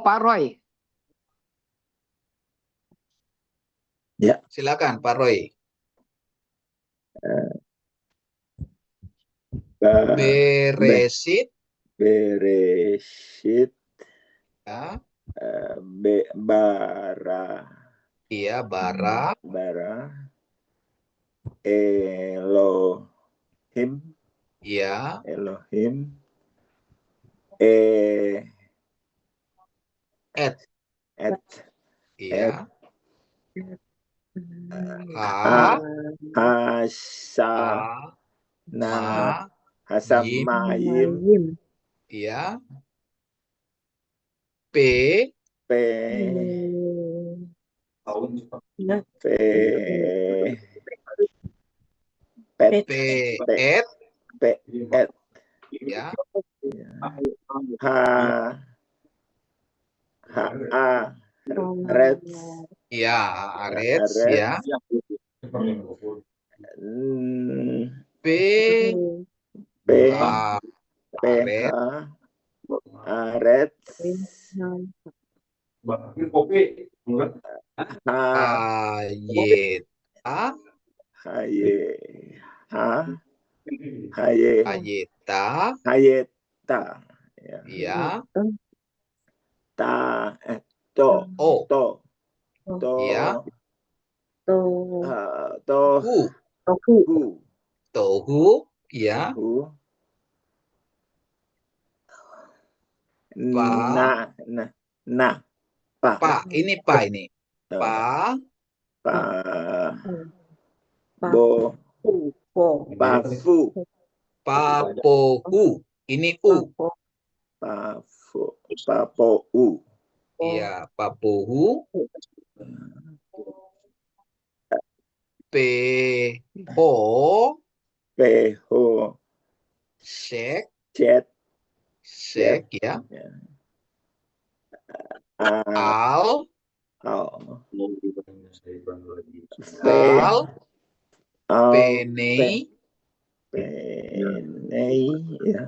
Pak Roy. Ya. Silakan Pak Roy. Beresit. Beresit. Ya. Bara. Iya, bara. Bara. Elohim. Iya. Elohim. Et. Iya. Hasamayim. Iya. Peet. Ya. Haaretz. Ya, Arets ya. Aretz. Hayeta. Ya. Ya. Tohu. Ya. Pa. Ini pa ini. Pa. Pafu. Papohu. Ini u. Papohu. Iya, papohu. Peho. Sek. Sek ya. Al. Penei. Ya.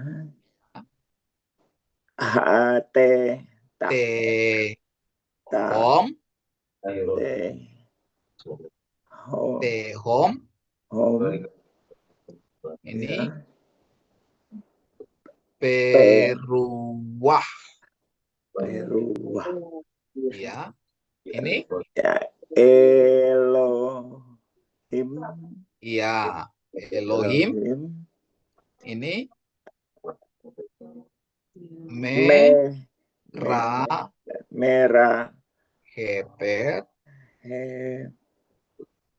Tehom. Tehom. Ini. Peruah. Ya. Ini. Elohim. Iya. Elohim. Ini. Merah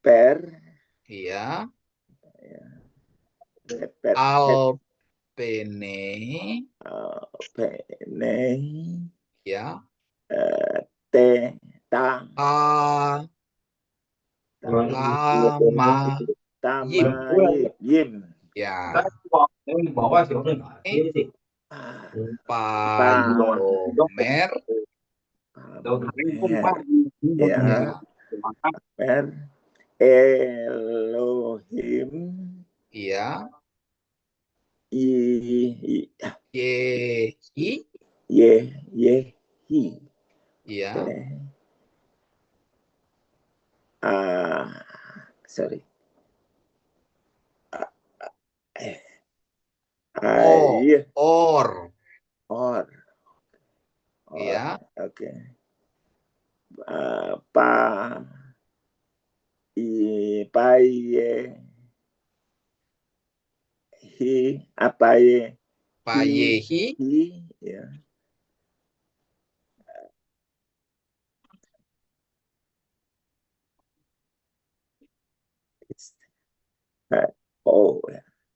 Per. Ya. Per. Alpene. Alpene. Ya. Te. Ta. Tama. Yim. Ya. Ini bawah sih, ini sih. Palomer. Ya. Per. Elohim. Iya. Yehi. Yehi. Iya. Sorry. Or. Iya. Oke. Payehi. Ya.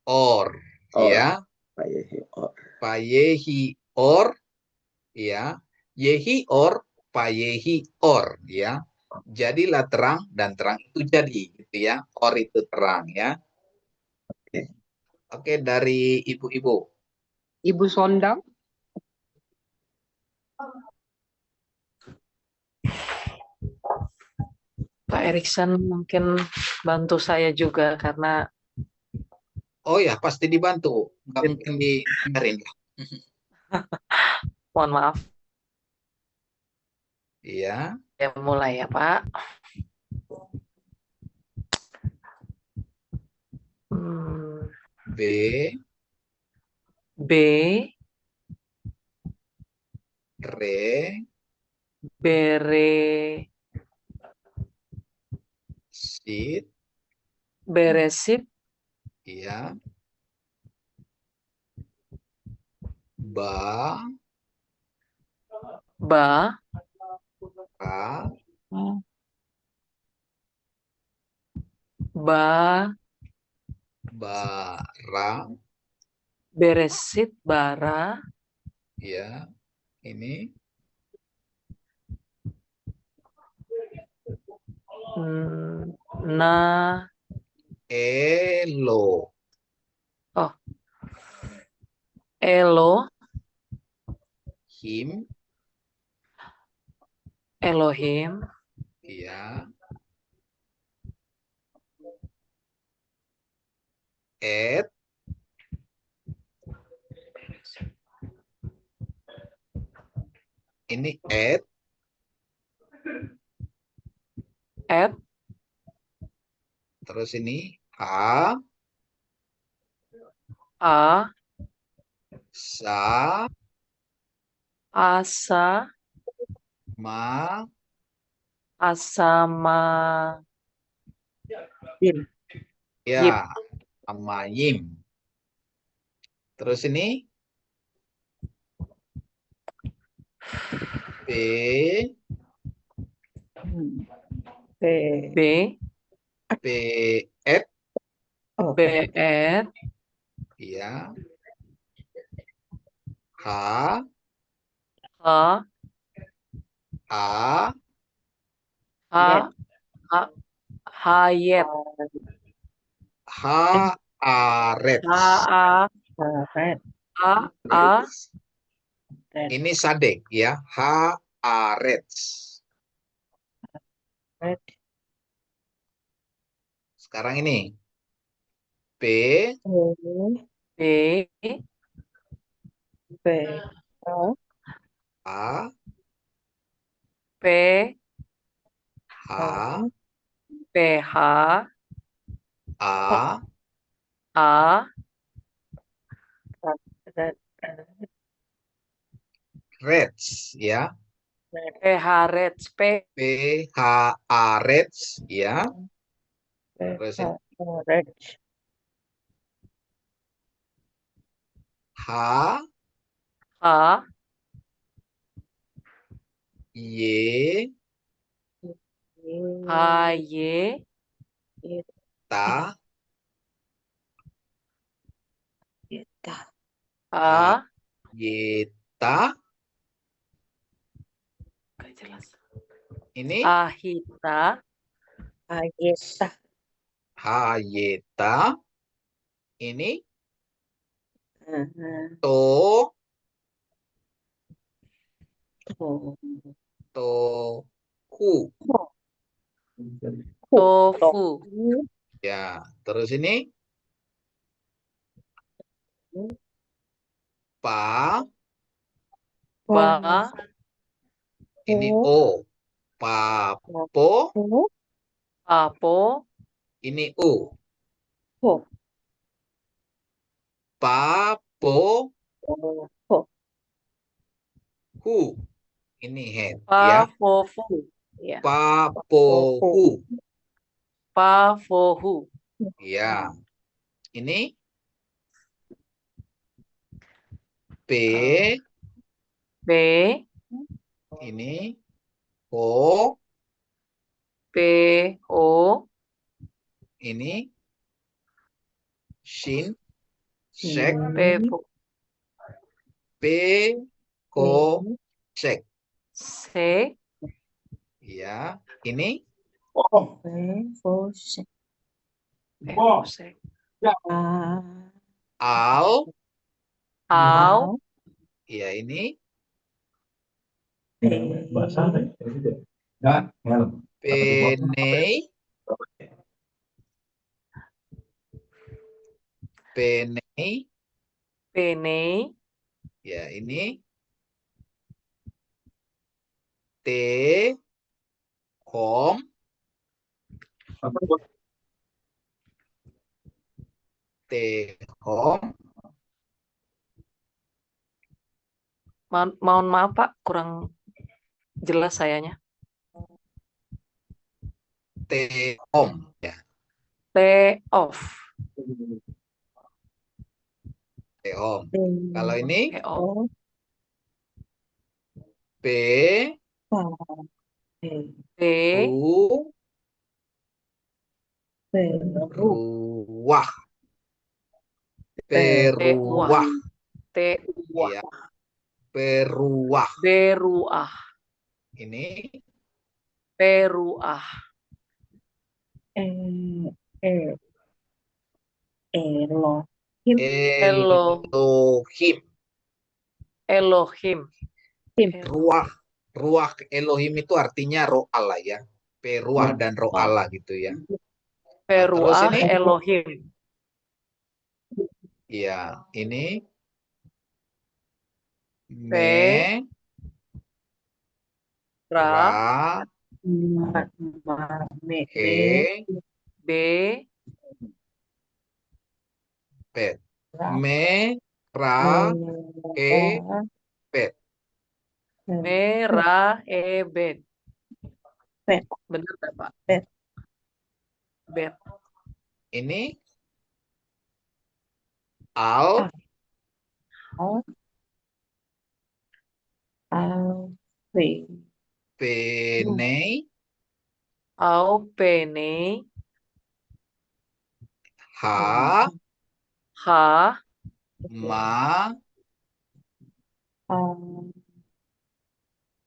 Or. Ya. Payehi or. Ya. Yehi or. Payehi or. Ya. Jadilah terang dan terang itu jadi, gitu ya. Or itu terang, ya. Oke, dari ibu-ibu. Ibu Sondang. Pak Erikson mungkin bantu saya juga karena Oh ya, pasti dibantu. Nggak mungkin dibiarin. mohon maaf. Iya. Ya mulai ya Pak. B. Re. Bere. Sit. Beresit. Iya. Ba. Ba. Ra. Ba. Bara. Beresit. Bara. Ya, ini. Na. Elo. Oh. Elo. Him. Elohim. Ya. Et. Ini et. Et. Terus ini a. A. Sa. Asa. Ma. Asama. Yim. Ya, Yip. sama yim. Terus ini B. B. B. Et. B. Et. Ya. H. H. A. H. Hayet. H. Aret. A. Ini sadek ya. H. Aret. Sekarang ini P. B. A. P. H. PH. A. A. Reds ya. PH Reds. PH Reds ya. Terus ini. H. H. Y. Haye. Ta. A. Yeta. Gak jelas. Ini Ahita. Hayeta. Ini To. Toku. Tofu. Ya, terus ini Pa. Ba. Ini O. Papo. Apo. Ini U. Papo. Hu. Ini head ya. Pafofu. Ya. Papohu. Pafohu. Ya. Ini P. B. Ini O. P. O. Ini Shin. Sek. P. P. Ko. Sek. C. Ya. Ini Al. Au. Ya, ini Pene. Pene. Pene. Ya, ini T. Kom. T. Kom. Mohon maaf Pak, kurang jelas sayanya. T. Om. Ya. T. Off. T. Om. Kalau ini T. Off. P. P. Ru. Ruah. Peruah. T. Uah. Ya. Peruah. Beruah. Ini Peruah. Elohim. Elohim. Ruah. Ruah Elohim itu artinya roh Allah ya. Peruah dan roh Allah gitu ya. Peruah Terus ini Elohim. ya, ini Me. Ra. He. B. Pet. Me. Ra. He. Pet. Merah ebet. Benar nggak Pak? Bet. Ini Al. Pene. Au pene. Ha. Ha. Ma.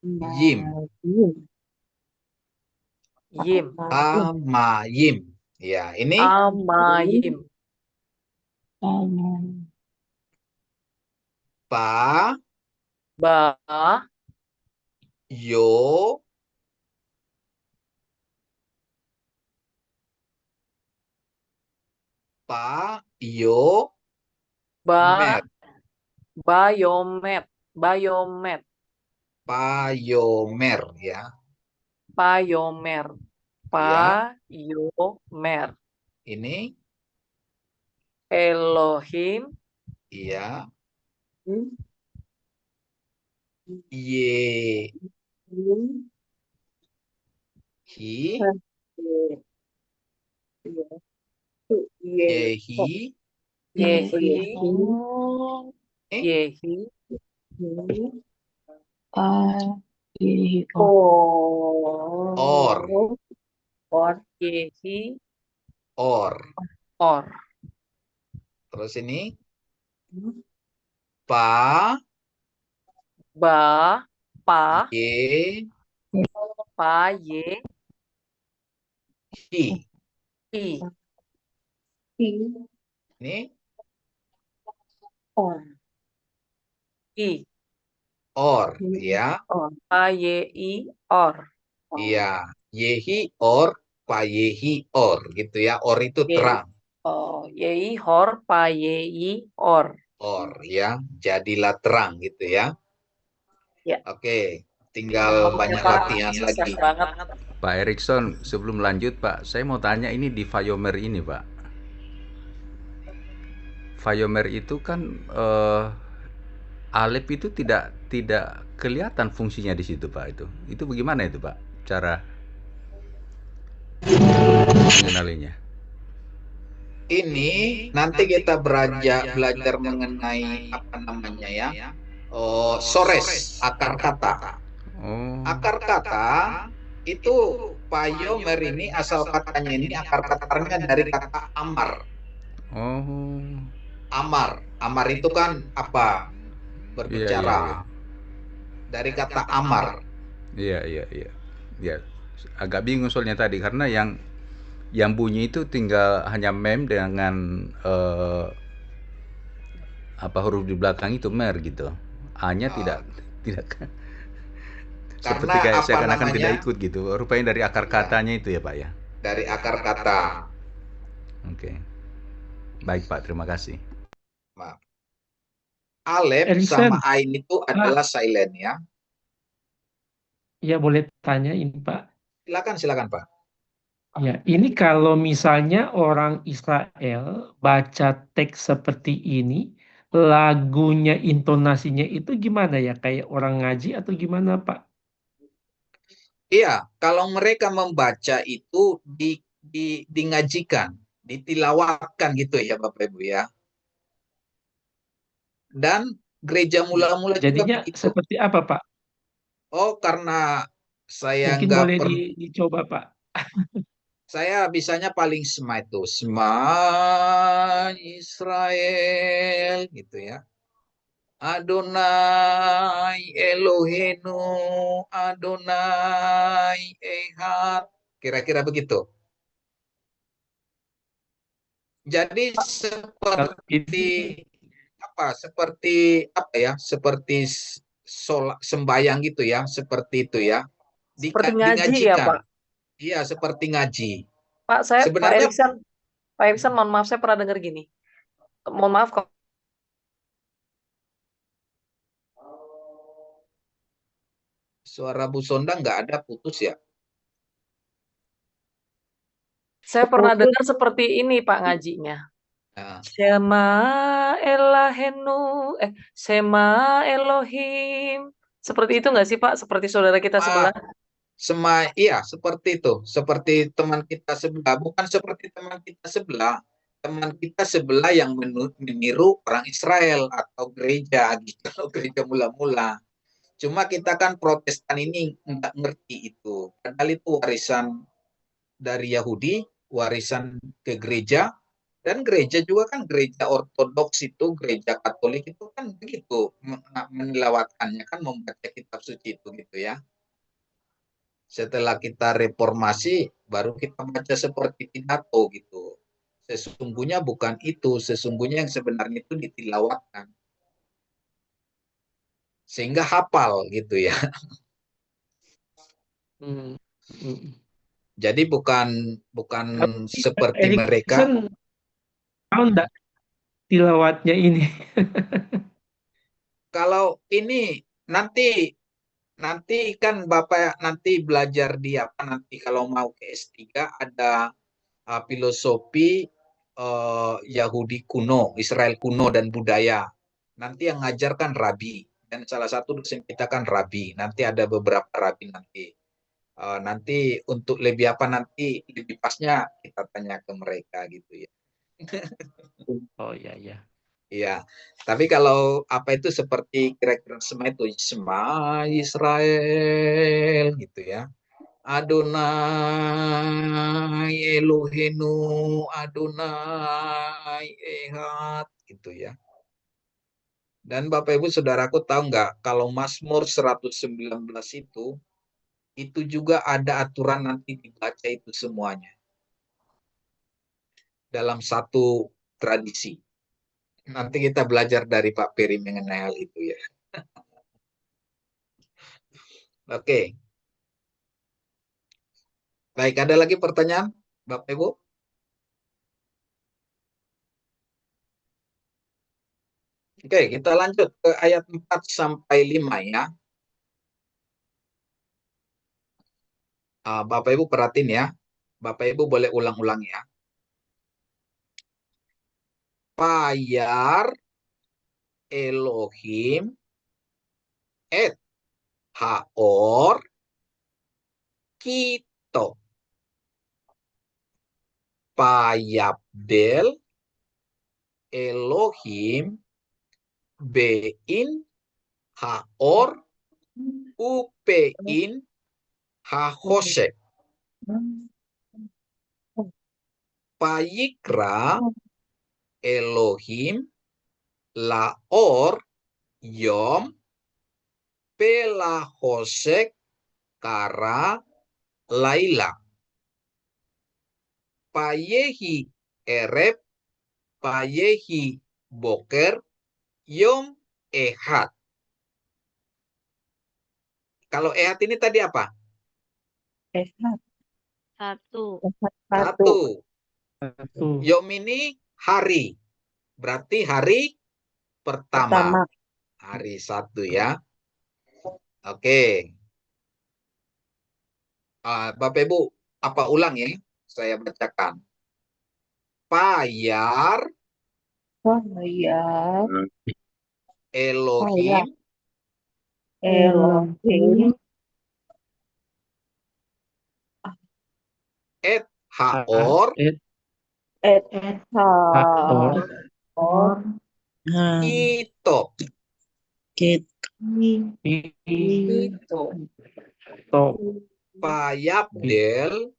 Yim. Yim. Amayim. Ya, ini Amayim. Pa. Ba. Yo. Pa. Yo. Ba. Met. Bayomet. Bayomet. Payomer ya. Payomer. Payomer. Ini Elohim. iya. Ye. Hi. Yehi. Yehi. Yehi. Or. Or, yehi, or. or. Terus ini pa, Ba, pa, ye, pa, ye, hi. i. Ini Or. I. or, ya. Or. Pa, ye, i, or. Iya, yehi or, pa yehi or, gitu ya. Or itu Ye, terang. yei, hor, pa, yei, or. Or, ya. Jadilah terang, gitu ya. Ya. Oke, tinggal Oke, banyak Pak. latihan Susah lagi. banget. Pak Erikson, sebelum lanjut Pak, saya mau tanya ini di Vayomer ini Pak. Vayomer itu kan Alep itu tidak kelihatan fungsinya di situ Pak itu. Itu bagaimana itu Pak? Cara mengenalinya. Ini nanti kita belajar mengenai apa namanya ya. Sores, akar kata. Oh. Akar kata itu Vayomer ini asal katanya ini akar katanya dari kata amar. Oh. Amar itu kan apa? Berbicara. Iya. Dari kata amar. Iya. Ya, agak bingung soalnya tadi karena yang bunyi itu tinggal hanya mem dengan apa huruf di belakang itu mer gitu. A-nya tidak seperti kayak seakan-akan tidak ikut gitu. Rupanya dari akar katanya itu ya Pak ya. Dari akar kata. Oke. Baik Pak, terima kasih. Maaf. Alep Erikson. sama Ain itu adalah silent ya. Ya, boleh tanyain Pak. Silakan Pak. Ya, ini kalau misalnya orang Israel baca teks seperti ini, lagunya, intonasinya itu gimana ya? Kayak orang ngaji atau gimana Pak? Iya, kalau mereka membaca itu ngajikan, ditilawatkan gitu ya Bapak Ibu ya. Dan gereja mula-mula jadinya juga begitu. Seperti apa Pak? Oh, karena saya Mungkin nggak boleh dicoba Pak. Saya bisanya paling Shema itu. Shema Israel gitu ya. Adonai Elohenu, Adonai Ehad. Kira-kira begitu. Jadi seperti seperti sembayang gitu ya, seperti itu ya. Seperti ngaji ya Pak? Iya, seperti ngaji. Pak Erikson, mohon maaf, saya pernah dengar gini. Mohon maaf kok. Suara Bu Sonda nggak ada, putus ya? Saya pernah dengar seperti ini Pak ngajinya. Shema Elohenu, Shema Elohim. Seperti itu nggak sih Pak? Seperti saudara kita sebelah? Iya, seperti itu. Seperti teman kita sebelah. Bukan seperti teman kita sebelah. Teman kita sebelah yang meniru orang Israel atau gereja gitu. Gereja mula-mula. Cuma kita kan Protestan ini nggak ngerti itu. Padahal itu warisan dari Yahudi, warisan ke gereja. Dan gereja juga kan gereja Ortodoks itu, gereja Katolik itu kan begitu. Menilawatkannya kan membaca kitab suci itu gitu ya. Setelah kita reformasi, baru kita baca seperti pidato gitu. Sesungguhnya bukan itu, sesungguhnya yang sebenarnya itu ditilawatkan. Sehingga hafal gitu ya. Jadi bukan seperti mereka. Tahu enggak tilawatnya ini? Kalau ini nanti kan Bapak nanti belajar di apa nanti kalau mau ke S3 ada filosofi Yahudi kuno, Israel kuno dan budaya. Nanti yang ngajarkan rabi dan salah satu dosen kita kan rabi. Nanti ada beberapa rabi nanti. Nanti untuk lebih pasnya kita tanya ke mereka gitu ya. Oh iya. Iya, tapi kalau apa itu seperti kira-kira Shema itu Shema Israel gitu ya. Adonai Elohenu, Adonai Ehad, gitu ya. Dan Bapak Ibu Saudaraku tahu nggak, kalau Mazmur 119 itu juga ada aturan nanti dibaca itu semuanya. Dalam satu tradisi. Nanti kita belajar dari Pak Peri mengenai hal itu ya. Oke. Baik, ada lagi pertanyaan Bapak Ibu? Oke, kita lanjut ke ayat 4 sampai 5 ya. Bapak Ibu perhatiin ya. Bapak Ibu boleh ulang-ulang ya. Payar Elohim et haor kito. Payabdel Elohim bein haor upein hahosek. Payikra Elohim laor yom pelahosek kara laila. Payehi erep payehi boker yom ehad. Kalau ehad ini tadi apa? Ehad. Satu. Satu. Yom ini hari. Berarti hari pertama. Hari satu ya. Oke. Bapak Ibu, apa ulang ya? Saya bacakan. Payar Elohim et haor kito. Payabdel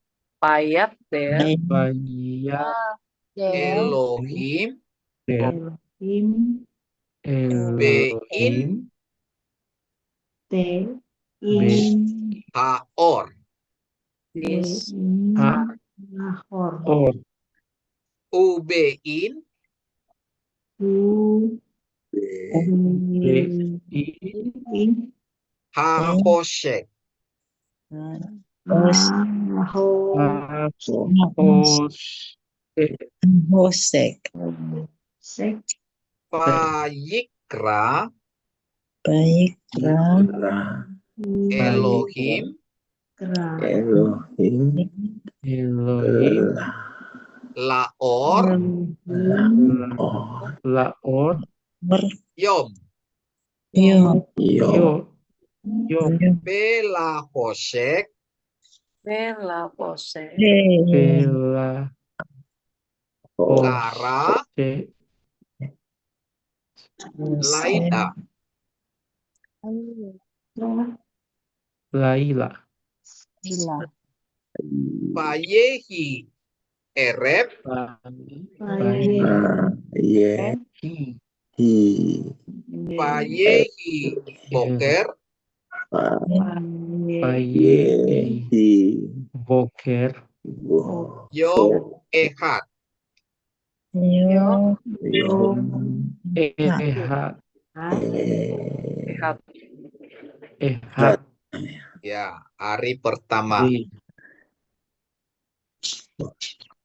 Elohim bein haor. Ubein hahosek. Payikra Elohim laor yom pelahosek kara laila. Payehi erep payehi boker yom ehad. Ehad. Ya, hari pertama.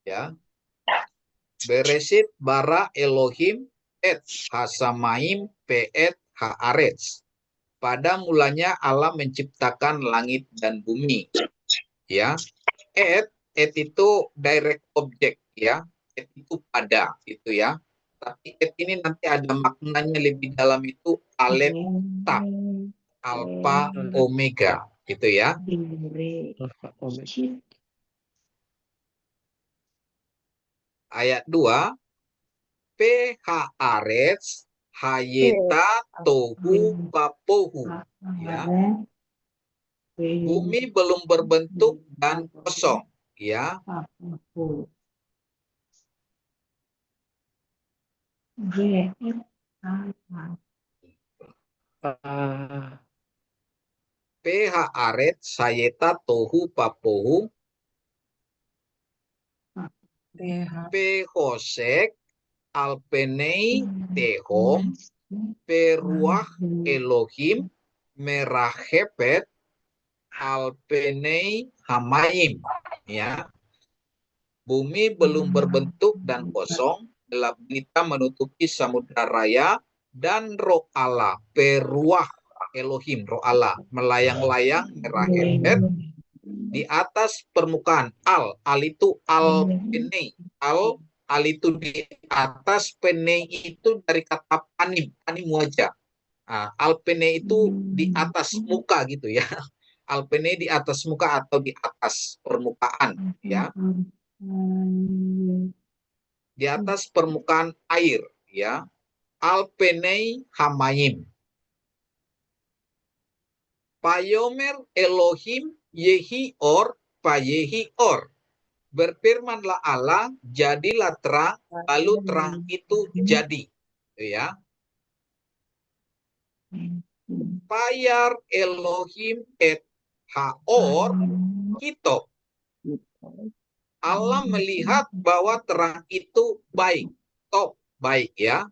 Ya. Beresit bara Elohim et hasamaim peet haaretz. Pada mulanya Allah menciptakan langit dan bumi. Ya. Et itu direct object ya. Et itu pada gitu ya. Tapi et ini nanti ada maknanya lebih dalam, itu alef ta, alfa omega gitu ya. Ayat 2, PH hayeta tohu bapohu ya. Bumi belum berbentuk dan kosong, ya. PH aret sayeta tohu papohu P-hosek alpenei tehom peruah Elohim merahepet alpenei hamayim, ya. Bumi belum berbentuk dan kosong, gelap gulita menutupi samudra raya, dan roh Allah peruah Elohim, roh Allah melayang-layang merahepet di atas permukaan. Al itu al-penei, al itu di atas, penei itu dari kata panim wajah. Al-penei itu di atas muka gitu ya. Al-penei di atas muka atau di atas permukaan, ya. Di atas permukaan air, ya. Al-penei hamayim. Payomer Elohim yehi or payehi or. Berfirmanlah Allah, jadilah terang, lalu terang itu jadi. Ya. Payar Elohim et haor kito. Allah melihat bahwa terang itu baik. Top, baik ya.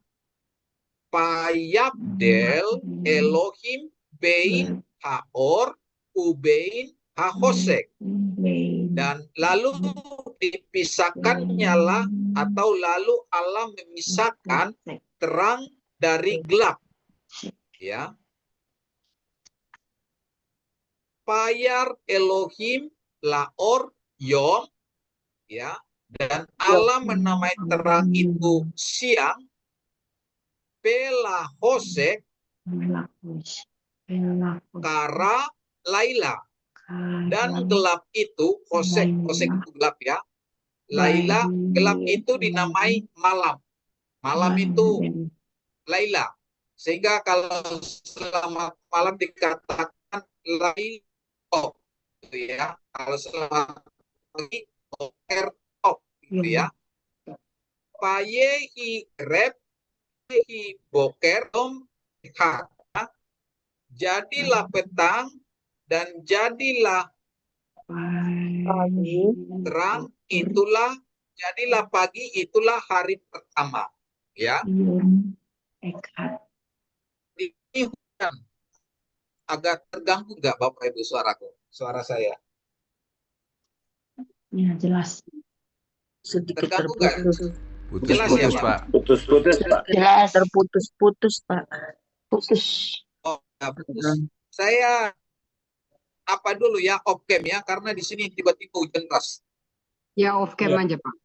Payabdel Elohim bein haor ubein hahosek. Dan lalu dipisahkannya lah, atau lalu Allah memisahkan terang dari gelap, ya. Payar Elohim laor yom, ya, dan Allah menamai terang itu siang. Pela hosek kara laila, dan gelap itu hosek itu gelap ya. Laila, gelap itu dinamai malam. Malam itu Laila. Sehingga kalau selamat malam dikatakan Lailo, gitu ya. Kalau selamat pagi gitu ya. Payehi rep hi boker jadilah petang dan jadilah terang, itulah jadilah pagi, itulah hari pertama, ya. Ini hujan. Agak terganggu nggak Bapak Ibu suara saya? Ya, jelas. Sedikit Terganggu nggak? Jelas ya, Putus-putus, Pak. Putus-putus, Pak. Jelas. Terputus-putus, Pak. Putus. Oh, ya, putus. Saya apa dulu ya, off cam ya, karena di sini tiba-tiba hujan deras. Ya off cam aja Pak.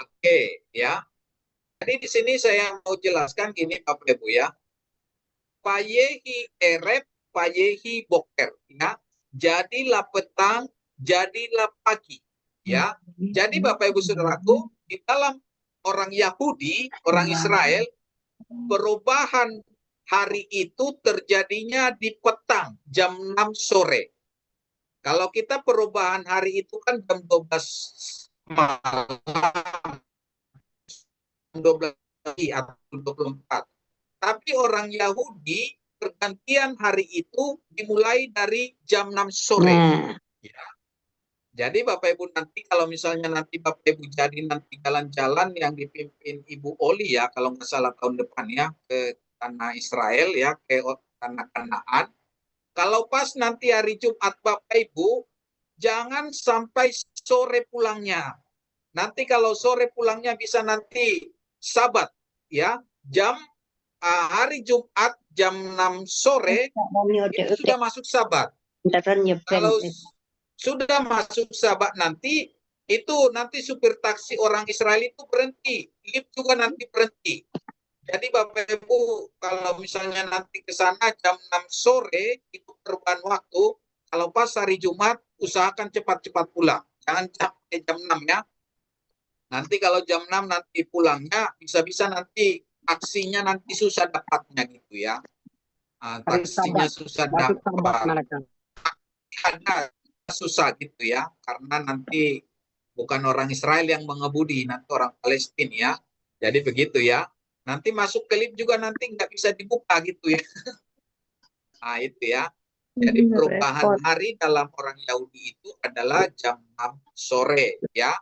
Oke, ya. Jadi di sini saya mau jelaskan gini Bapak Ibu ya. Payehi erep, payehi boker, ya. Jadilah petang, jadilah pagi, ya. Jadi Bapak Ibu Saudaraku, di dalam orang Yahudi, orang Israel, perubahan hari itu terjadinya di petang, jam 6 sore. Kalau kita perubahan hari itu kan jam 12 malam, 12 pagi atau 24. Tapi orang Yahudi pergantian hari itu dimulai dari jam 6 sore. Ya. Jadi Bapak Ibu nanti kalau misalnya nanti Bapak Ibu jadi nanti jalan-jalan yang dipimpin Ibu Oli ya, kalau nggak salah tahun depan ya, ke tanah Israel ya, ke tanah Kanaan. Kalau pas nanti hari Jumat Bapak Ibu, jangan sampai sore pulangnya. Nanti kalau sore pulangnya bisa nanti Sabat ya, hari Jumat jam 6 sore itu sudah masuk Sabat. Kalau sudah masuk Sabat nanti itu nanti supir taksi orang Israel itu berhenti, lift juga nanti berhenti. Jadi Bapak Ibu kalau misalnya nanti ke sana jam 6 sore itu perubahan waktu, kalau pas hari Jumat usahakan cepat-cepat pulang. Jangan sampai jam 6 ya. Nanti kalau jam 6 nanti pulangnya bisa-bisa nanti aksinya nanti susah dapatnya gitu ya. Hari taksinya Sabat, susah waktu Sabat dapat. mereka. Ada susah gitu ya, karena nanti bukan orang Israel yang mengemudi, nanti orang Palestina ya. Jadi begitu ya. Nanti masuk ke lift juga nanti nggak bisa dibuka gitu ya. Nah itu ya. Jadi perubahan Repot. hari dalam orang Yahudi itu adalah jam 6 sore ya.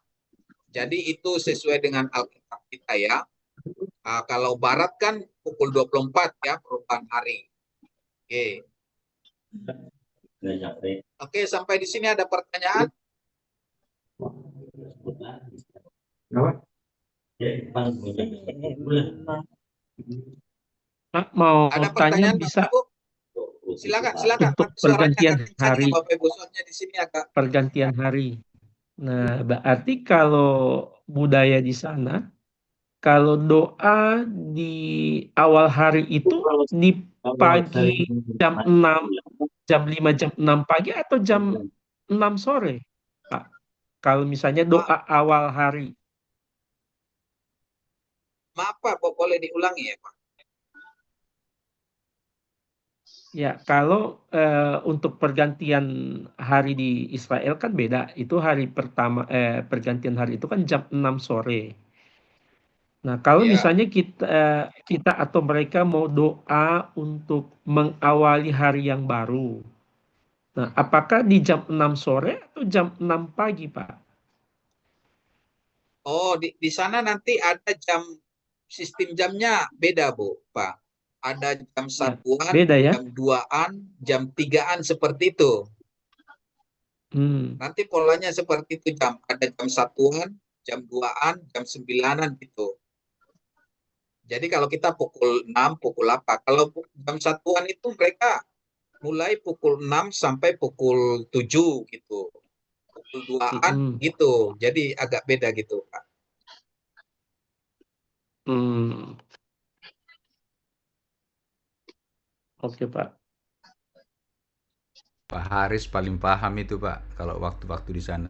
Jadi itu sesuai dengan Alkitab kita ya. Kalau Barat kan pukul 24 ya perubahan hari. Oke. Oke, sampai di sini ada pertanyaan? Pak, mau Ada tanya pertanyaan bisa Bapak Ibu? Silakan, silakan. untuk Tapi suaranya pergantian agak kencang hari, ya Bapak Ibu, soalnya di sini agak. pergantian hari. Nah, berarti kalau budaya di sana, kalau doa di awal hari itu di pagi jam 6, jam 5, jam 6 pagi atau jam 6 sore, Pak? Kalau misalnya doa awal hari. Maaf Pak, boleh diulangi ya Pak? Ya, kalau untuk pergantian hari di Israel kan beda. Itu hari pertama, pergantian hari itu kan jam 6 sore. Nah, kalau Ya. misalnya kita atau mereka mau doa untuk mengawali hari yang baru. Nah, apakah di jam 6 sore atau jam 6 pagi, Pak? Oh, di sana nanti ada sistem jamnya beda Bu, Pak. Ada jam Ya, 1-an, beda ya? jam 2-an, jam 3-an seperti itu. Nanti polanya seperti itu jam. Ada jam 1-an, jam 2-an, jam 9-an gitu. Jadi kalau kita pukul 6, pukul apa? Kalau jam 1-an itu mereka mulai pukul 6 sampai pukul 7 gitu. Pukul 2-an gitu. Jadi agak beda gitu, Pak. Oke, Pak. Pak Haris paling paham itu Pak, kalau waktu-waktu di sana.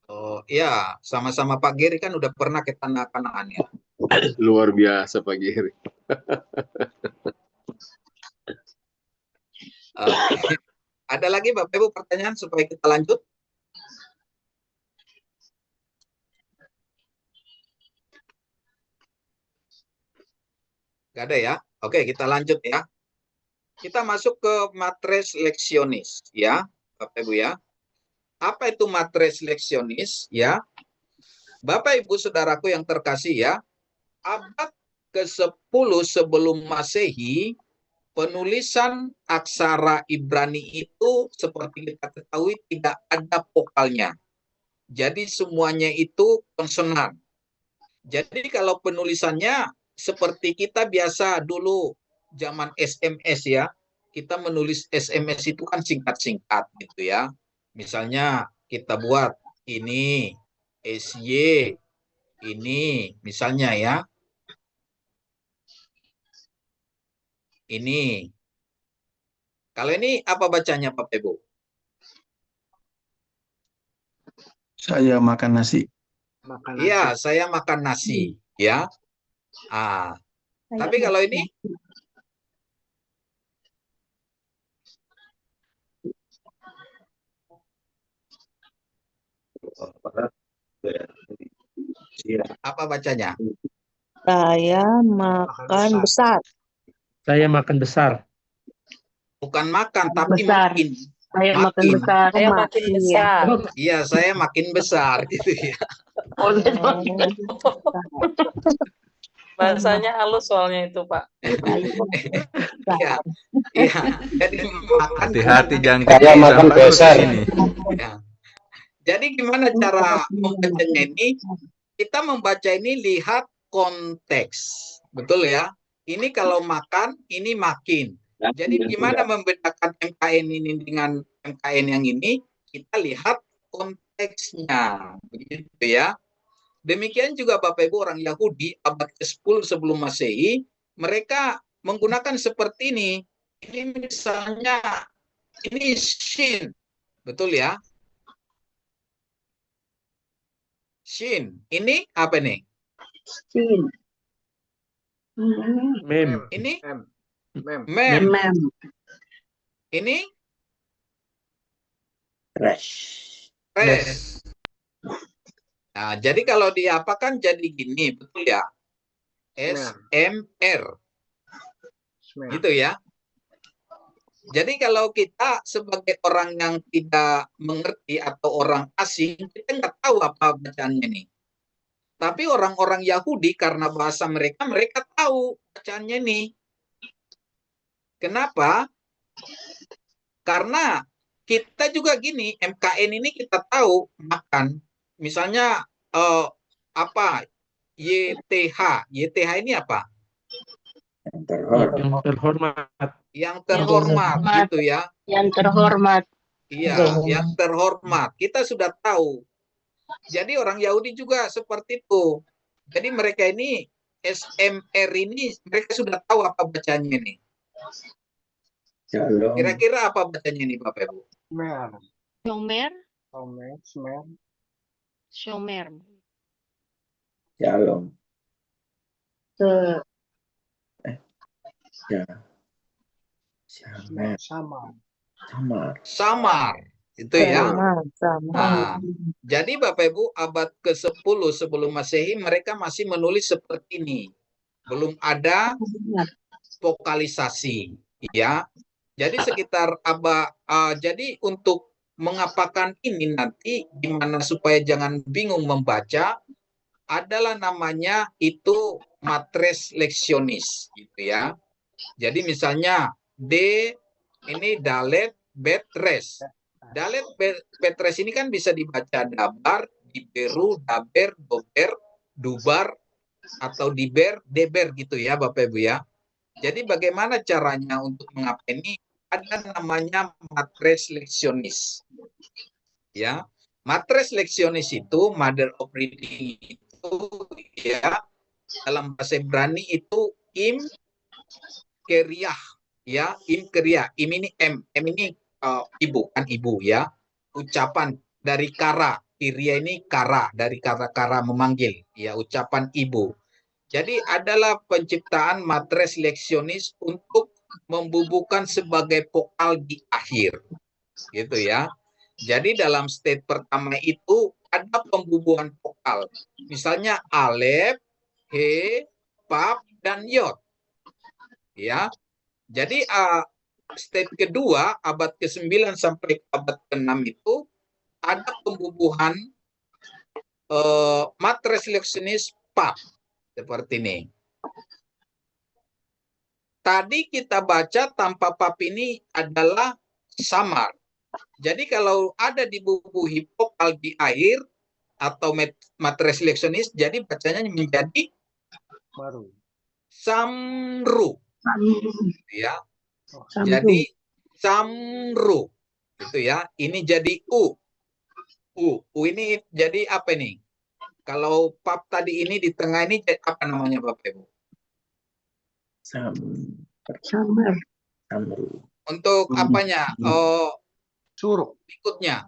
Oh iya, sama-sama Pak Giri kan udah pernah ke Tanah Kanaan ya. Luar biasa Pak Giri. Ada lagi Bapak Ibu pertanyaan supaya kita lanjut? Gak ada ya? Oke, kita lanjut ya. Kita masuk ke matres leksionis ya, Bapak Ibu ya. Apa itu matres leksionis ya? Bapak Ibu Saudaraku yang terkasih ya, abad ke-10 sebelum Masehi, penulisan aksara Ibrani itu seperti kita ketahui tidak ada vokalnya. Jadi semuanya itu konsonan. Jadi kalau penulisannya seperti kita biasa dulu zaman SMS ya, kita menulis SMS itu kan singkat-singkat gitu ya. Misalnya kita buat ini SY ini misalnya ya. Ini. Kalau ini apa bacanya Pak Ibu? Saya makan nasi. Iya, saya makan nasi ya. Tapi kalau ini apa bacanya? Saya makan besar. Saya makan besar. Bukan makan, tapi Besar. makin. Saya makan besar. Saya makin besar. Iya, saya makin besar gitu ya. Bahasanya halus soalnya itu, Pak. Iya. Iya. Jadi makan. Hati-hati jangan Saya makan besar ini. Ya. Jadi gimana cara membacanya ini? Kita membaca ini lihat konteks. Betul ya? Ini kalau makan, ini makin. Jadi gimana membedakan MKN ini dengan MKN yang ini? Kita lihat konteksnya. Begitu ya. Demikian juga Bapak Ibu orang Yahudi abad ke-10 sebelum Masehi, mereka menggunakan seperti ini. Ini misalnya, ini shin. Betul ya? Shin. Ini apa nih? Shin. Mem. Ini Mem. Mem. Ini Res. res. Nah, jadi kalau diapakan jadi gini, betul ya? SMR. Gitu ya. Jadi kalau kita sebagai orang yang tidak mengerti atau orang asing, kita nggak tahu apa bacaannya nih. Tapi orang-orang Yahudi karena bahasa mereka, mereka tahu bacaannya nih. Kenapa? Karena kita juga gini, MKN ini kita tahu makan. Misalnya apa? YTH. YTH ini apa? Yang terhormat. Yang terhormat gitu ya. Yang terhormat. Iya, yang terhormat. Kita sudah tahu. Jadi orang Yahudi juga seperti itu. Jadi mereka ini SMR ini mereka sudah tahu apa bacanya nih. Kira-kira apa bacanya nih Bapak Ibu? Shomer. Smer. Shomer. Shalom. Samar. Itu ya. Sama. Nah, jadi Bapak Ibu abad ke-10 sebelum Masehi mereka masih menulis seperti ini. Belum ada vokalisasi, ya. Jadi sekitar jadi untuk mengapakan ini nanti gimana supaya jangan bingung membaca adalah namanya itu matres leksionis gitu ya. Jadi misalnya D ini dalet bet res. Dalet bet res ini kan bisa dibaca dabar, diberu, daber, dober, dubar atau diber, deber gitu ya Bapak Ibu ya. Jadi bagaimana caranya untuk mengapain ini? Ada namanya matres leksionis. Ya, matres leksionis itu mother of reading itu ya dalam bahasa Ibrani itu im keriah ya, im keriah. Im ini m ini ibu kan ibu ya. Ucapan dari kara, kiria ini kara dari kata kara memanggil ya, ucapan ibu. Jadi adalah penciptaan matres leksionis untuk membubuhkan sebagai vokal di akhir. Gitu ya. Jadi dalam state pertama itu ada pembubuhan vokal. Misalnya alef, he, pap, dan yod. Ya. Jadi state kedua abad ke-9 sampai abad ke-6 itu ada pembubuhan matres leksionis pap seperti ini. Tadi kita baca tanpa pap ini adalah samar. Jadi kalau ada dibubuhi vokal di akhir atau matres leksionis, jadi bacanya menjadi samru. Ya. Jadi samru. Itu ya. Ini jadi u. U ini jadi apa nih? Kalau pap tadi ini di tengah ini apa namanya Bapak Ibu? Samar. Untuk apanya? Suruk. Ikutnya.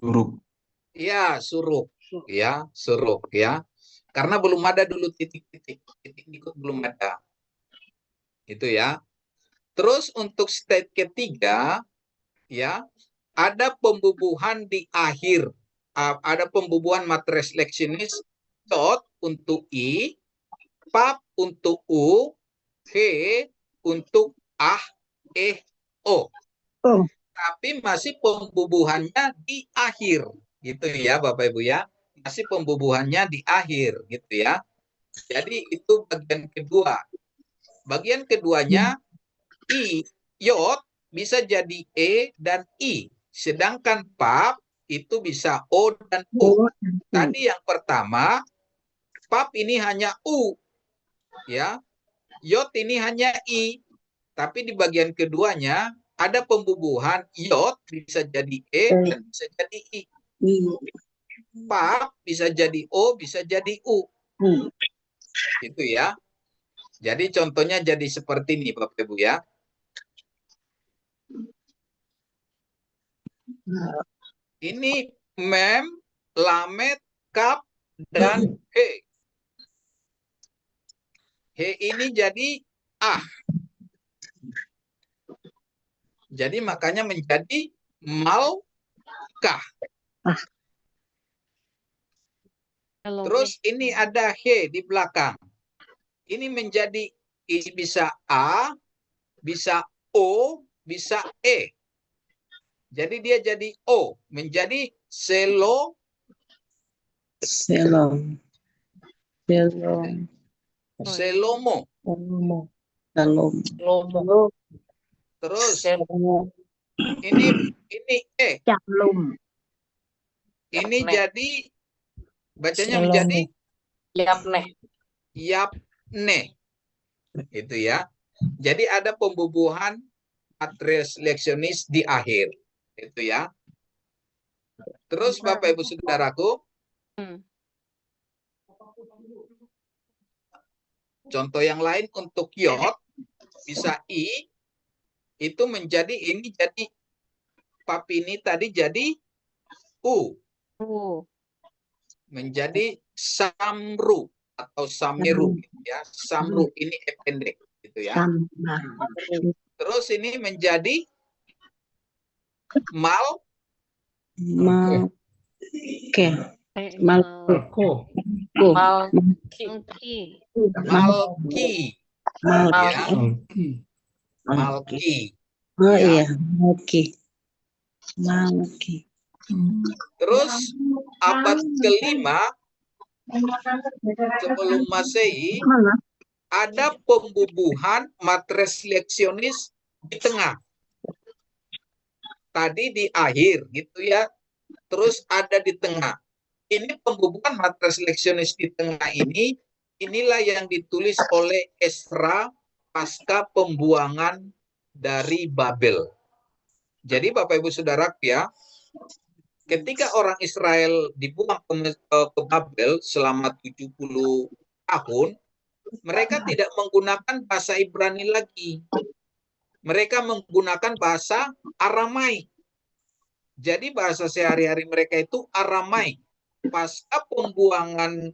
Suruk. Ya, suruk. Ya, suruk ya. Karena belum ada dulu titik-titik. Titik ikut belum ada. Itu ya. Terus untuk state ketiga ya, ada pembubuhan di akhir. Ada pembubuhan matres leksionis dot untuk i, pap untuk u, he untuk o. Tapi masih pembubuhannya di akhir, gitu ya Bapak Ibu ya. Masih pembubuhannya di akhir, gitu ya. Jadi itu bagian kedua. Bagian keduanya i, yod bisa jadi e dan i, sedangkan pap itu bisa o dan u. Tadi yang pertama pap ini hanya u, ya. Yod ini hanya i. Tapi di bagian keduanya ada pembubuhan yod bisa jadi e dan bisa jadi i. Pap bisa jadi o, bisa jadi u. Itu ya. Jadi contohnya jadi seperti ini Bapak Ibu ya. Ini mem, lamet, kap, dan he. He ini jadi ah. Jadi makanya menjadi Malkah. Terus ini ada he di belakang. Ini menjadi, ini bisa A, bisa O, bisa E. Jadi dia jadi O, menjadi Selo. Selom. Selom. Selomo. Selom. Lomo. Terus Selom. ini E. Shalom. Ini Yapne. jadi bacanya Shalom. menjadi Yapne. Yapne. Itu ya. Jadi ada pembubuhan matriks leksionis di akhir. Itu ya. Terus Bapak Ibu Saudaraku, contoh yang lain untuk yod bisa I, itu menjadi, ini jadi papini tadi jadi U. Menjadi Samru atau Samiru gitu ya. Samru ini E pendek gitu ya. Terus ini menjadi Mal. Malko. Malki. Malki. Ya. Malki. Oh Ya. iya, Malki. Terus abad kelima sebelum Masehi ada pembubuhan matriks leksionis di tengah. Tadi di akhir gitu ya. Terus ada di tengah. Ini pembubuhan matriks leksionis di tengah ini, inilah yang ditulis oleh Ezra pasca pembuangan dari Babel. Jadi Bapak Ibu Saudara ya, ketika orang Israel dibuang ke Babel selama 70 tahun, mereka tidak menggunakan bahasa Ibrani lagi. Mereka menggunakan bahasa Aramaik. Jadi bahasa sehari-hari mereka itu Aramaik. Pasca pembuangan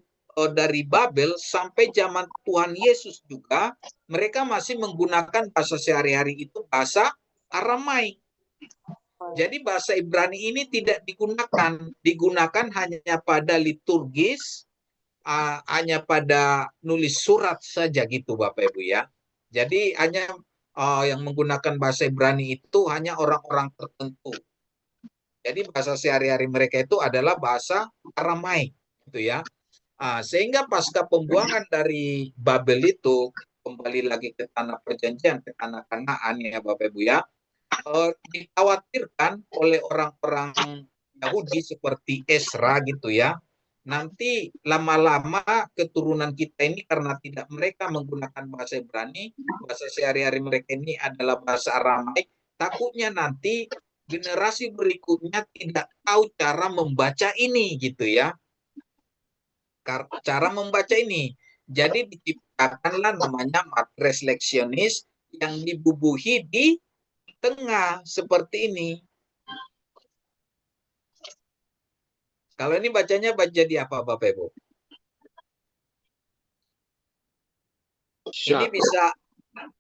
dari Babel sampai zaman Tuhan Yesus juga, mereka masih menggunakan bahasa sehari-hari itu bahasa Aramaik. Jadi bahasa Ibrani ini tidak digunakan hanya pada liturgis, hanya pada nulis surat saja gitu Bapak Ibu ya. Jadi hanya yang menggunakan bahasa Ibrani itu hanya orang-orang tertentu. Jadi bahasa sehari-hari mereka itu adalah bahasa Aramaik gitu ya. Sehingga pasca pembuangan dari Babel itu kembali lagi ke tanah perjanjian, ke tanah Kanaan ya Bapak Ibu ya. Dikhawatirkan oleh orang-orang Yahudi seperti Ezra gitu ya. Nanti lama-lama keturunan kita ini karena tidak mereka menggunakan bahasa Ibrani, bahasa sehari-hari mereka ini adalah bahasa Aramaik, takutnya nanti generasi berikutnya tidak tahu cara membaca ini gitu ya. Cara membaca ini. Jadi diciptakanlah namanya matriks leksionis yang dibubuhi di tengah seperti ini. Kalau ini bacanya jadi apa Bapak Ibu? Ini bisa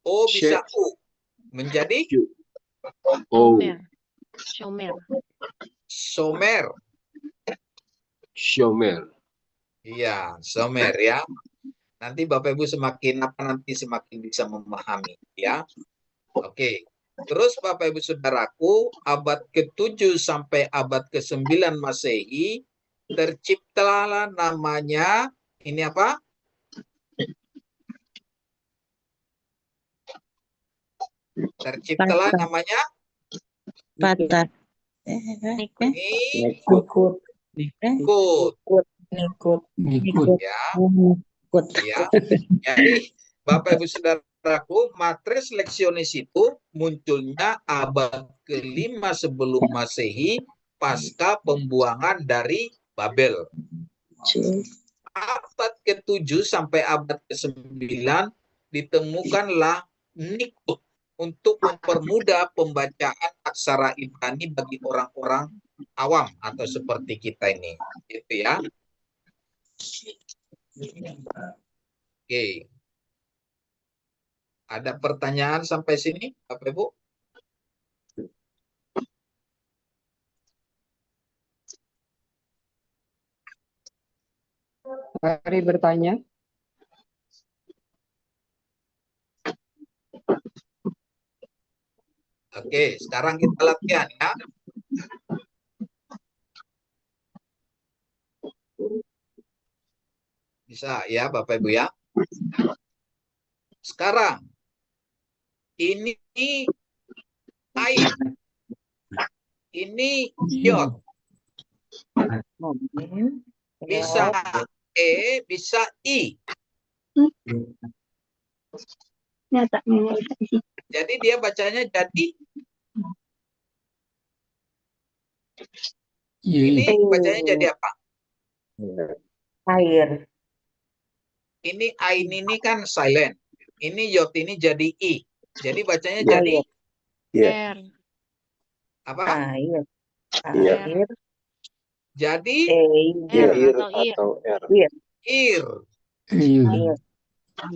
O, bisa U. Menjadi Somer. Iya, Somer ya. Nanti Bapak Ibu semakin bisa memahami ya. Oke. Terus Bapak Ibu Saudaraku, abad ke-7 sampai abad ke-9 Masehi terciptalah namanya ini apa? Terciptalah namanya Patar. Nikut. Ya. Jadi Bapak Ibu Saudaraku, matriks leksionis itu munculnya abad ke-5 sebelum Masehi pasca pembuangan dari Babel. Abad ke-7 sampai abad ke-9 ditemukanlah Nikut untuk mempermudah pembacaan aksara Ibrani bagi orang-orang awam atau seperti kita ini. Gitu ya. Oke. Ada pertanyaan sampai sini, Bapak Ibu? Mari bertanya. Oke, sekarang kita latihan ya. Bisa ya Bapak Ibu ya. Sekarang ini air. Ini iod. Bisa E, bisa I. Jadi dia bacanya jadi ini bacanya jadi apa? Air. Ini ain ini kan silent. Ini yot ini jadi I. Jadi bacanya jadi R. apa? Air. Air. Jadi R atau ir. ir.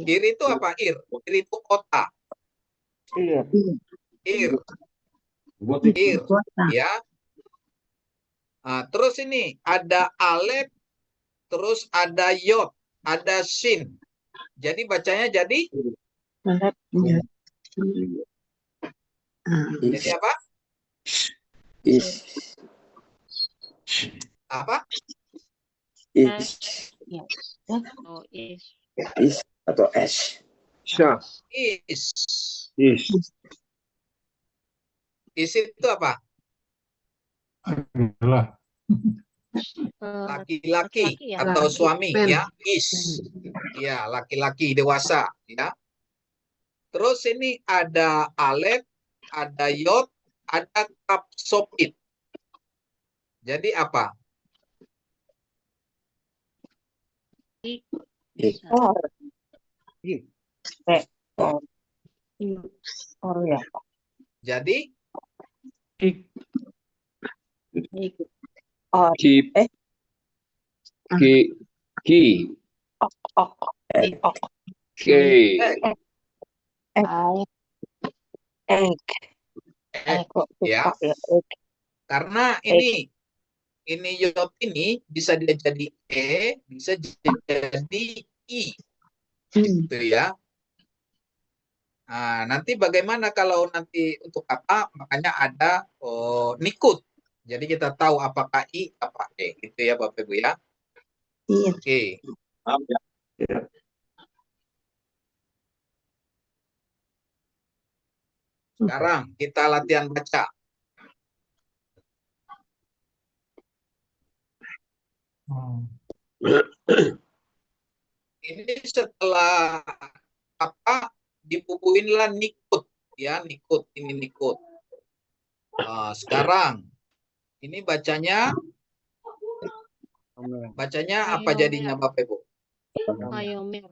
Ir itu apa? Ir itu kota. Ir. Ya. Nah, terus ini ada alef, terus ada yod, ada sin. Jadi bacanya jadi jadi apa? Apa? Oh, is. atau S. Is. Is. Is itu apa? Laki-laki Laki-laki ya. atau suami ya. Is. Ya, laki-laki dewasa ya. Terus ini ada alef, ada yod, ada kaf sopit. Jadi apa? Ya. Jadi Ki. ya. Karena ini yod ini bisa dia jadi E, bisa jadi I. Gitu ya. Nah, nanti bagaimana kalau nanti untuk apa? Makanya ada nikut. Jadi kita tahu apakah I, apa E. Gitu ya Bapak Ibu ya. Iya. Oke. Sekarang kita latihan baca. Ini setelah apa dibukuinlah nikut ya, nikut ini nikut. Sekarang ini bacanya apa jadinya Bapak Ibu? Mayomer.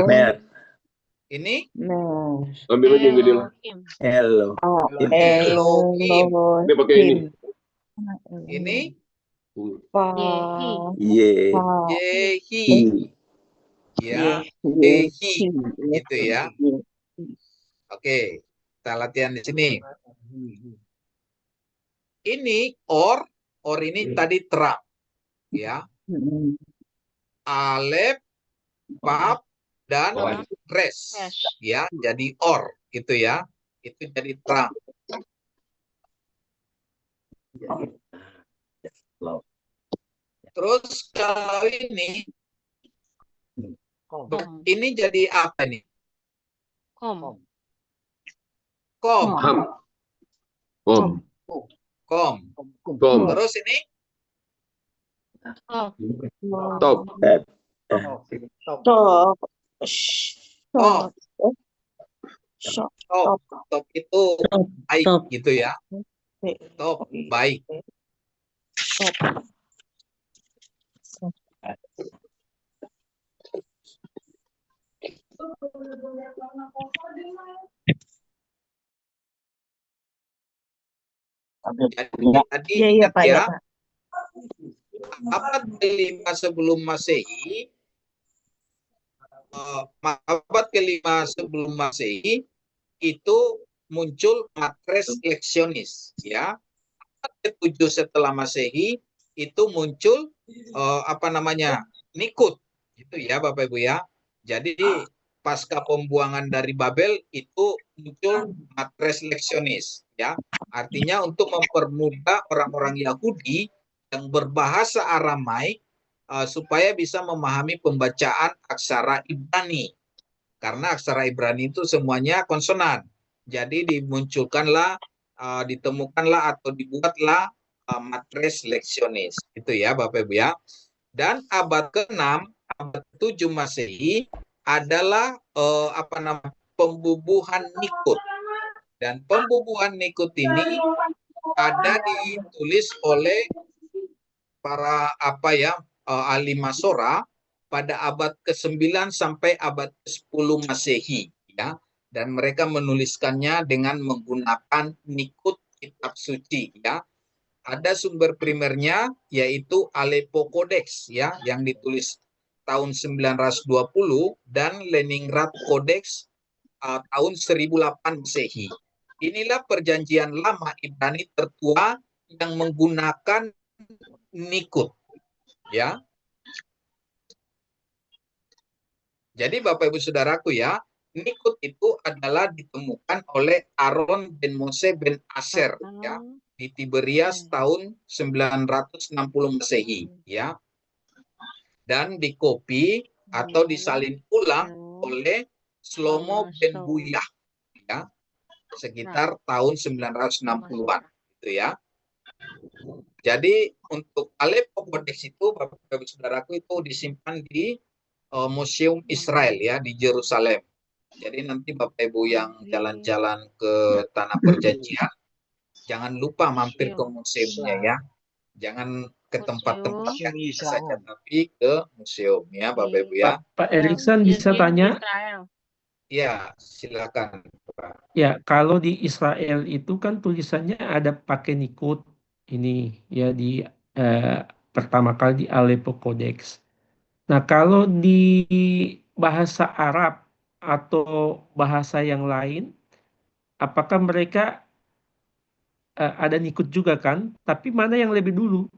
Mer. Ini Ambil aja yang gede lah. Elohim. Ini pakai ini. Ini Yehi. Ya, Yehi. Gitu ya. Oke, kita latihan di sini. Ini or ini tadi terang. Ya. Alef, bab, dan res. Ya, jadi or gitu ya. Itu jadi terang. Terus kalau ini jadi apa nih? Kom. Terus ini Top. Top itu baik gitu ya. Top baik. Jadi ingat ya, abad ke-5 sebelum Masehi, itu muncul matres leksionis ya. Abad ke-7 setelah Masehi itu muncul Nikut, itu ya Bapak Ibu ya. Jadi pasca pembuangan dari Babel itu muncul matres leksionis, ya. Artinya untuk mempermudah orang-orang Yahudi yang berbahasa Aramaik supaya bisa memahami pembacaan aksara Ibrani. Karena aksara Ibrani itu semuanya konsonan. Jadi ditemukanlah atau dibuatlah matres leksionis. Itu ya Bapak Ibu ya. Dan abad ke-6, abad ke-7 Masehi adalah pembubuhan Nikut. Dan pembubuhan Nikut ini ada ditulis oleh para ahli Masora pada abad ke-9 sampai abad ke-10 Masehi, ya. Dan mereka menuliskannya dengan menggunakan Nikut kitab suci, ya. Ada sumber primernya yaitu Aleppo Codex, ya, yang ditulis tahun 920 dan Leningrad Codex tahun 1008 Masehi. Inilah perjanjian lama Ibrani tertua yang menggunakan Nikut, ya. Jadi Bapak Ibu Saudaraku ya, Nikut itu adalah ditemukan oleh Aaron bin Mose bin Aser, ya, di Tiberias tahun 960 Masehi, ya. Dan dikopi atau disalin ulang oleh Shlomo ben Buyah, ya, sekitar tahun 960-an, gitu ya. Jadi untuk Aleppo Codex itu Bapak Ibu Saudaraku itu disimpan di Museum Israel, ya, di Yerusalem. Jadi nanti Bapak Ibu yang jalan-jalan ke Tanah Perjanjian, jangan lupa mampir ke museumnya, ya. Jangan ke tempat-tempat yang biasa saja, tapi ke museum, ya Bapak Ibu ya. Pak Erikson bisa tanya? Ya, silakan Pak. Ya, kalau di Israel itu kan tulisannya ada pakai Nikut ini, ya, di pertama kali di Aleppo Codex. Nah, kalau di bahasa Arab atau bahasa yang lain, apakah mereka ada Nikut juga kan? Tapi mana yang lebih dulu?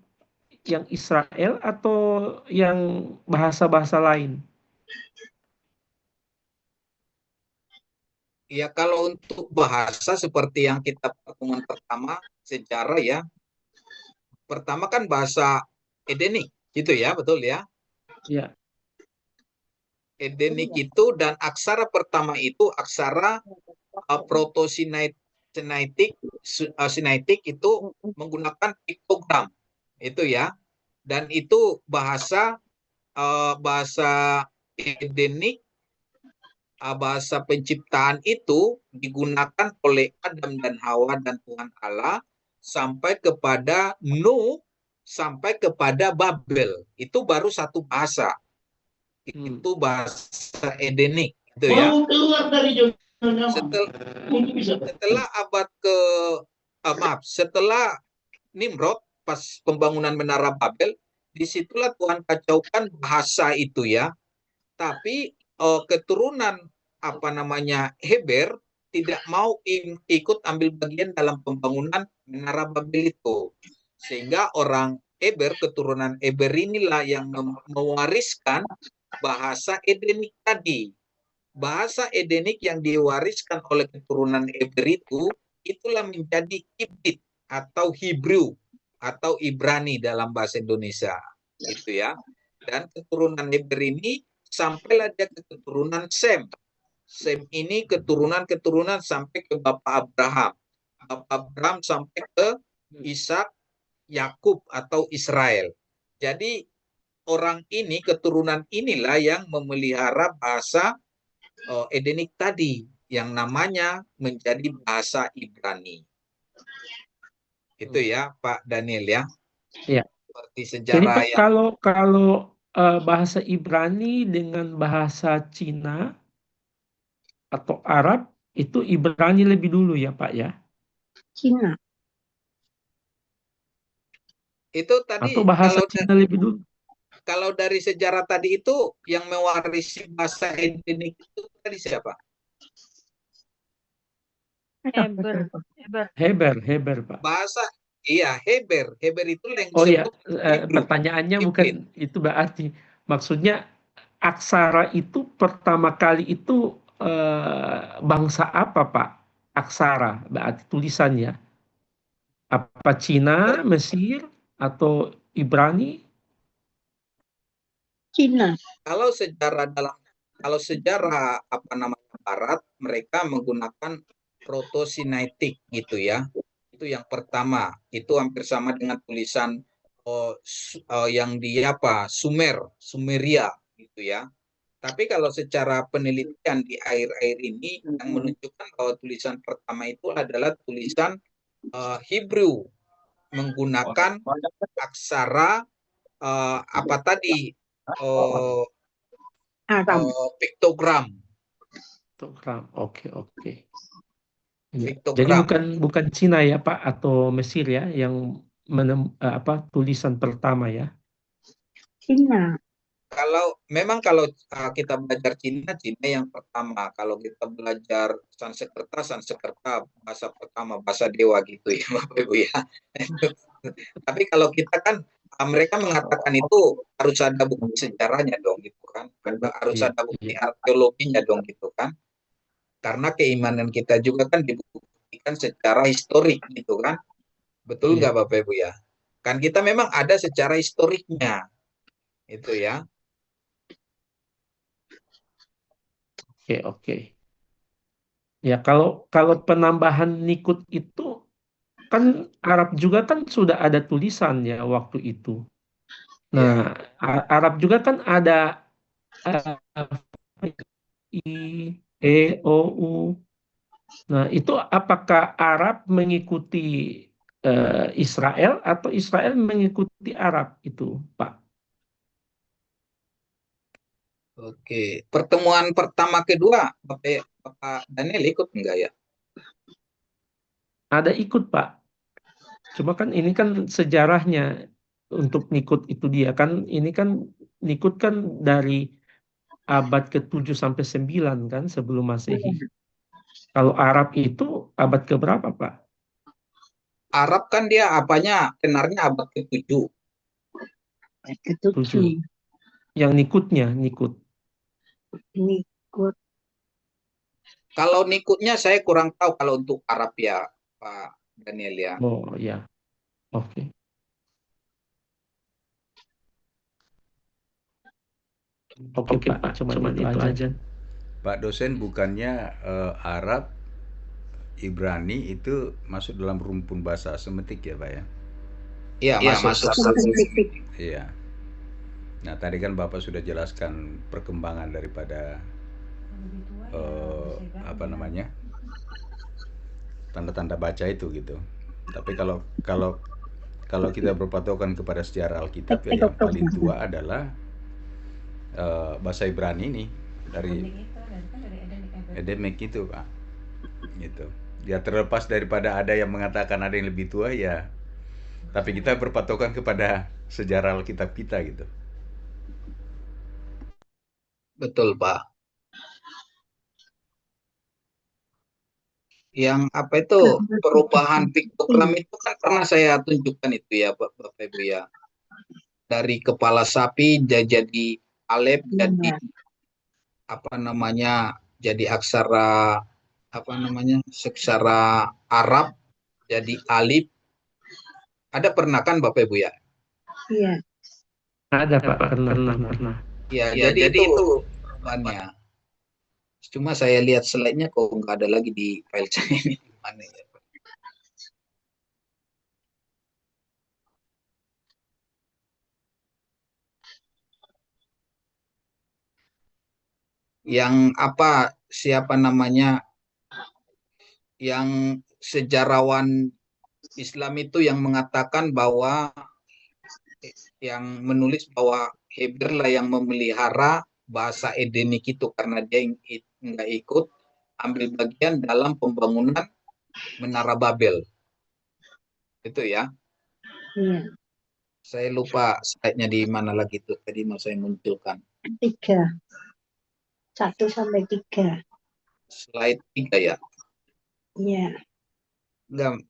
Yang Israel atau yang bahasa-bahasa lain? Ya, kalau untuk bahasa seperti yang kita pertemuan pertama, sejarah ya. Pertama kan bahasa Edenik, gitu ya, betul ya? Ya. Edenik itu dan aksara pertama itu aksara Proto-Sinaitik itu menggunakan piktogram, itu ya. Dan itu bahasa Edenik, bahasa penciptaan itu digunakan oleh Adam dan Hawa dan Tuhan Allah sampai kepada Nuh, sampai kepada Babel. Itu baru satu bahasa. Itu bahasa Edenik, gitu ya. Setelah Nimrod, pas pembangunan Menara Babel, disitulah Tuhan kacaukan bahasa itu, ya. Tapi keturunan Heber tidak mau ikut ambil bagian dalam pembangunan Menara Babel itu, sehingga orang Heber, keturunan Heber inilah yang mewariskan bahasa Edenik tadi. Bahasa Edenik yang diwariskan oleh keturunan Heber itu, itulah menjadi Ibrit atau Hebrew atau Ibrani dalam bahasa Indonesia, gitu ya. Dan keturunan Heber ini sampailah dia ke keturunan Sem. Sem ini keturunan sampai ke Bapak Abraham. Bapak Abraham sampai ke Ishak, Yakub atau Israel. Jadi orang ini, keturunan inilah yang memelihara bahasa Edenik tadi, yang namanya menjadi bahasa Ibrani. Itu ya Pak Daniel ya. Ya. Seperti sejarah. Jadi Pak, kalau bahasa Ibrani dengan bahasa Cina atau Arab itu Ibrani lebih dulu ya Pak ya? Cina. Itu tadi atau bahasa Cina lebih dulu? Kalau dari sejarah tadi itu yang mewarisi bahasa Edenik itu tadi siapa? Heber, Heber Pak. Bahasa Iya, Heber. Heber itu yang Oh ya, disebut Hebrew. pertanyaannya Hibrid. bukan itu berarti. Maksudnya aksara itu pertama kali itu bangsa apa, Pak? Aksara berarti tulisannya. Apa Cina, Mesir, atau Ibrani? Cina. Kalau sejarah apa namanya Barat, mereka menggunakan Proto-Sinaitik gitu ya. Itu yang pertama. Itu hampir sama dengan tulisan yang di apa Sumeria gitu ya. Tapi kalau secara penelitian di akhir-akhir ini yang menunjukkan bahwa tulisan pertama itu adalah tulisan Hebrew menggunakan aksara apa tadi piktogram. Piktogram, oke. Ya. Jadi Piktogram. bukan Cina ya Pak atau Mesir ya yang tulisan pertama ya? Cina. Kalau kita belajar Cina yang pertama. Kalau kita belajar Sanskerta bahasa pertama, bahasa dewa gitu ya Bapak Ibu ya. Tapi kalau kita kan mereka mengatakan itu harus ada bukti sejarahnya dong gitu kan. Harus ada bukti arkeologinya dong gitu kan. Karena keimanan kita juga kan dibuktikan secara historik gitu kan. Betul nggak Bapak Ibu ya? Kan kita memang ada secara historiknya. Itu ya. Oke. Ya kalau penambahan nikut itu kan Arab juga kan sudah ada tulisannya waktu itu. Nah, Arab juga kan ada I, E, O, U. Nah, itu apakah Arab mengikuti Israel atau Israel mengikuti Arab itu, Pak? Oke, pertemuan pertama kedua Bapak Daniel ikut enggak ya? Ada ikut Pak. Cuma kan ini kan sejarahnya untuk nikut itu dia kan ini kan nikut kan dari abad ke-7 sampai 9 kan sebelum Masehi. Kalau Arab itu abad keberapa Pak? Arab kan dia kenarnya abad ke-7. Ke-7. Yang nikut. Kalau nikutnya saya kurang tahu kalau untuk Arab ya Pak Daniel ya. Oh ya, oke. Oke Pak, cuma itu aja. Pak dosen, bukannya Arab, Ibrani itu masuk dalam rumpun bahasa Semitik ya Pak ya? Iya, masuk. Iya. Nah tadi kan Bapak sudah jelaskan perkembangan daripada tanda-tanda baca itu gitu. Tapi kalau kita berpatokan kepada sejarah Alkitab ya yang paling tua adalah bahasa Ibrani ini dari Edemek itu Pak. Gitu. Ya terlepas daripada ada yang mengatakan ada yang lebih tua ya. Tapi kita berpatokan kepada sejarah Alkitab kita gitu. Betul Pak. Yang perubahan piktogram itu kan pernah saya tunjukkan itu ya Bapak Ibu ya. Dari kepala sapi jadi alef jadi jadi aksara seksara Arab jadi alif. Ada pernah kan Bapak Ibu ya? Iya. Ada Pak, pernah. Ya, jadi itu perubahannya. Cuma saya lihat slide-nya kok nggak ada lagi di file saya ini. Mana ya? Yang sejarawan Islam itu yang mengatakan bahwa yang menulis bahwa Heber lah yang memelihara bahasa Edenik itu karena dia nggak ikut ambil bagian dalam pembangunan Menara Babel. Itu ya. Iya. Saya lupa slide-nya di mana lagi tuh. Tadi mau saya munculkan. 3. 1-3. Slide 3 ya? Iya. Enggak.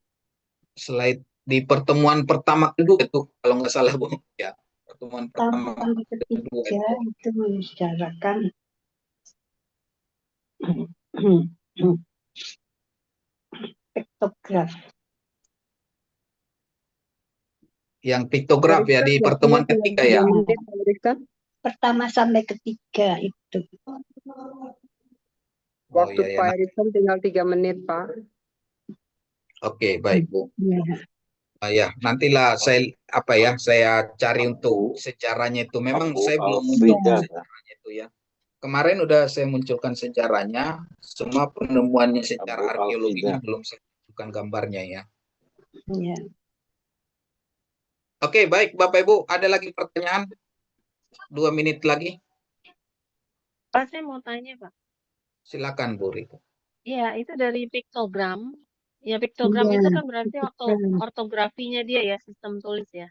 Slide di pertemuan pertama kedua itu kalau nggak salah Bu ya. Pertemuan pertama Sampai kedua ketiga itu membicarakan piktograf. Yang piktograf ya di pertemuan ketiga ya. Pertama sampai ketiga itu. Waktu iya, Pak Erikson tinggal 3 menit, Pak. Oke, baik Bu. Ya. Ya, nantilah saya cari untuk sejarahnya itu. Memang saya belum munculkan sejarahnya itu ya. Kemarin udah saya munculkan sejarahnya, semua penemuannya secara arkeologinya belum saya munculkan gambarnya ya. Ya. Oke, baik Bapak Ibu, ada lagi pertanyaan? 2 menit lagi. Pak, saya mau tanya, Pak. Silakan Bu Riko. Iya, itu dari piktogram. Ya, piktogram itu kan berarti ortografinya dia ya, sistem tulis ya.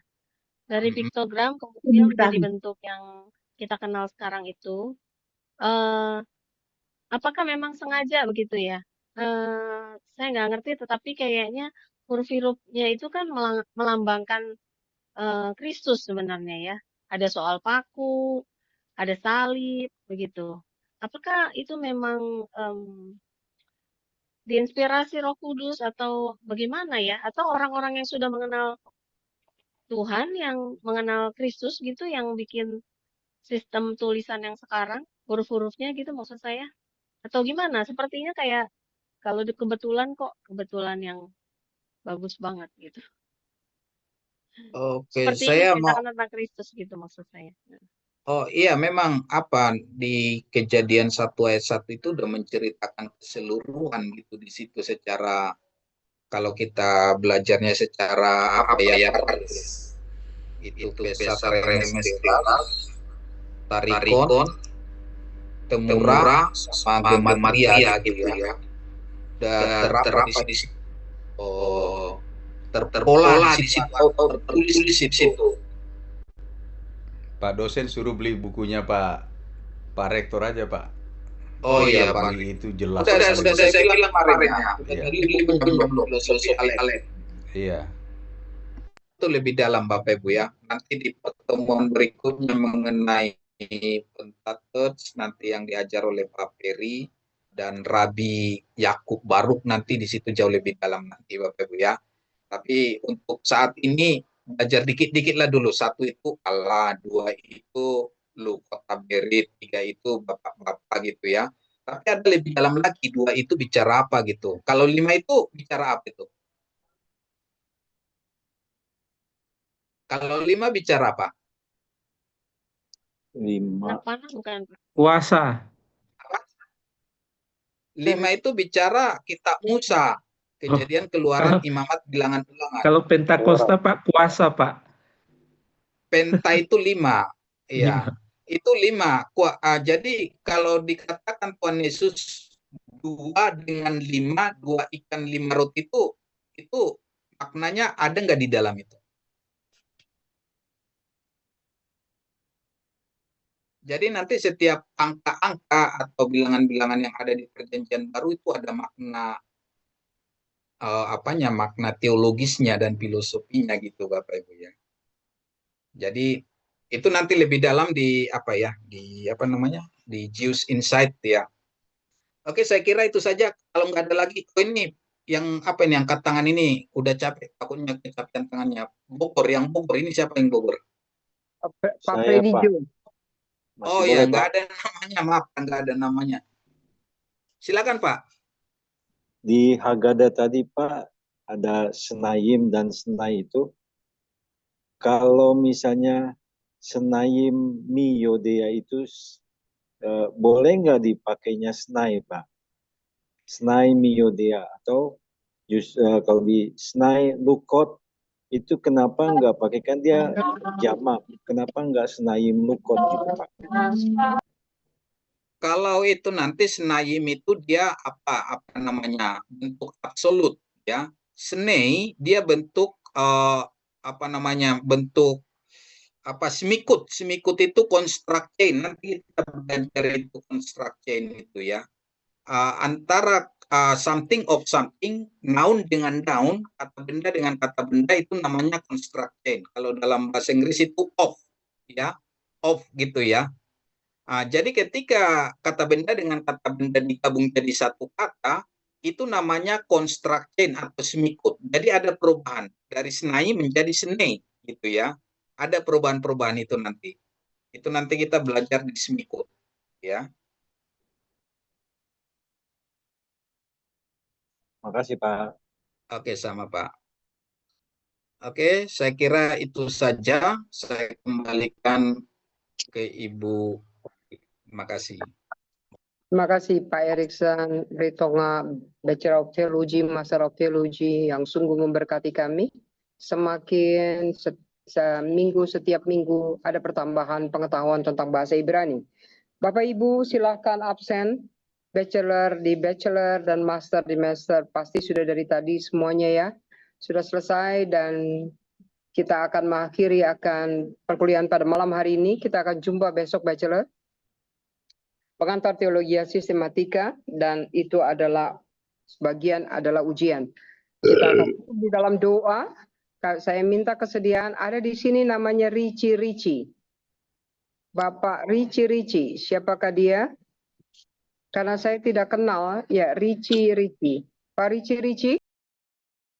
Dari piktogram kemudian menjadi bentuk yang kita kenal sekarang itu. Apakah memang sengaja begitu ya? Saya nggak ngerti, tetapi kayaknya huruf-hurufnya itu kan melambangkan Kristus sebenarnya ya. Ada soal paku, ada salib, begitu. Apakah itu memang diinspirasi Roh Kudus atau bagaimana ya? Atau orang-orang yang sudah mengenal Tuhan, yang mengenal Kristus gitu, yang bikin sistem tulisan yang sekarang, huruf-hurufnya gitu maksud saya? Atau gimana? Sepertinya kayak kalau kebetulan yang bagus banget gitu. Oke, Seperti saya ini mau tentang Kristus gitu maksud saya. Oh iya, memang di Kejadian 1 ayat 1 itu udah menceritakan keseluruhan gitu di situ secara, kalau kita belajarnya secara itu Pesat, Remes, Tarikon, Temura, sama Gematria gitu ya. Udah terapa di situ. Terpola di situ, tertulis di situ. Pak dosen suruh beli bukunya Pak Rektor aja Pak. Oh iya Pak. Itu jelas. Sudah saya bilang kemarin ya. Iya. Itu lebih dalam Bapak Ibu ya. Nanti di pertemuan berikutnya mengenai Pentateuch nanti yang diajar oleh Pak Peri dan Rabi Yakub Baruk, nanti di situ jauh lebih dalam nanti Bapak Ibu ya. Tapi untuk saat ini belajar dikit-dikit lah dulu. 1 itu Allah, 2 itu lu kota Berit, 3 itu bapak-bapak gitu ya. Tapi ada lebih dalam lagi, 2 itu bicara apa gitu. Kalau 5 itu bicara apa itu? Kalau 5 bicara apa? 5. Bukan. Kuasa. 5 itu bicara kitab Musa. Kejadian, Keluaran, Imamat, Bilangan, Ulangan. Kalau Pentakosta Pak, kuasa Pak. Penta itu 5. Iya. Itu 5. Jadi kalau dikatakan Tuhan Yesus 2 dengan 5, 2 ikan 5 roti itu maknanya ada nggak di dalam itu? Jadi nanti setiap angka-angka atau bilangan-bilangan yang ada di Perjanjian Baru itu ada makna makna teologisnya dan filosofinya gitu Bapak Ibu ya. Jadi itu nanti lebih dalam di di Jews Insight ya. Oke, saya kira itu saja. Kalau nggak ada lagi, ini yang angkat tangan ini udah capek, takutnya kecapean tangannya. Bogor ini siapa yang Bogor? Pak Freddy Jo. Oh ya, nggak ada namanya, maaf, nggak ada namanya. Silakan Pak. Di Haggadah tadi Pak ada Senayim dan Senai itu. Kalau misalnya Senayim Miyodea itu boleh nggak dipakainya Senai Pak? Senai Miyodea atau kalau di Senai Lukot itu kenapa nggak pakai, kan dia jamak, kenapa nggak Senayim Lukot gitu Pak? Kalau itu nanti Senayim itu dia bentuk absolut ya. Senei dia bentuk bentuk semikut. Semikut itu construct chain. Nanti kita belajar itu construct chain itu ya. Antara something of something, noun dengan noun, kata benda dengan kata benda itu namanya construct chain. Kalau dalam bahasa Inggris itu of, ya, of gitu ya. Jadi ketika kata benda dengan kata benda digabung jadi satu kata, itu namanya construct chain atau semikut. Jadi ada perubahan dari senai menjadi senei gitu ya. Ada perubahan-perubahan itu nanti. Itu nanti kita belajar di semikut ya. Makasih Pak. Oke, sama Pak. Oke, saya kira itu saja. Saya kembalikan ke Ibu. Terima kasih. Terima kasih Pak Erikson Ritonga, Bachelor of Theology, Master of Theology yang sungguh memberkati kami. Semakin setiap minggu ada pertambahan pengetahuan tentang bahasa Ibrani. Bapak Ibu silahkan absen. Bachelor di Bachelor dan Master di Master pasti sudah dari tadi semuanya ya. Sudah selesai dan kita akan mengakhiri perkuliahan pada malam hari ini. Kita akan jumpa besok Bachelor. Pengantar teologi sistematika dan itu adalah sebagian adalah ujian. Kita akan tutup di dalam doa. Saya minta kesediaan ada di sini namanya Rici. Bapak Rici. Siapakah dia? Karena saya tidak kenal ya Rici. Pak Rici.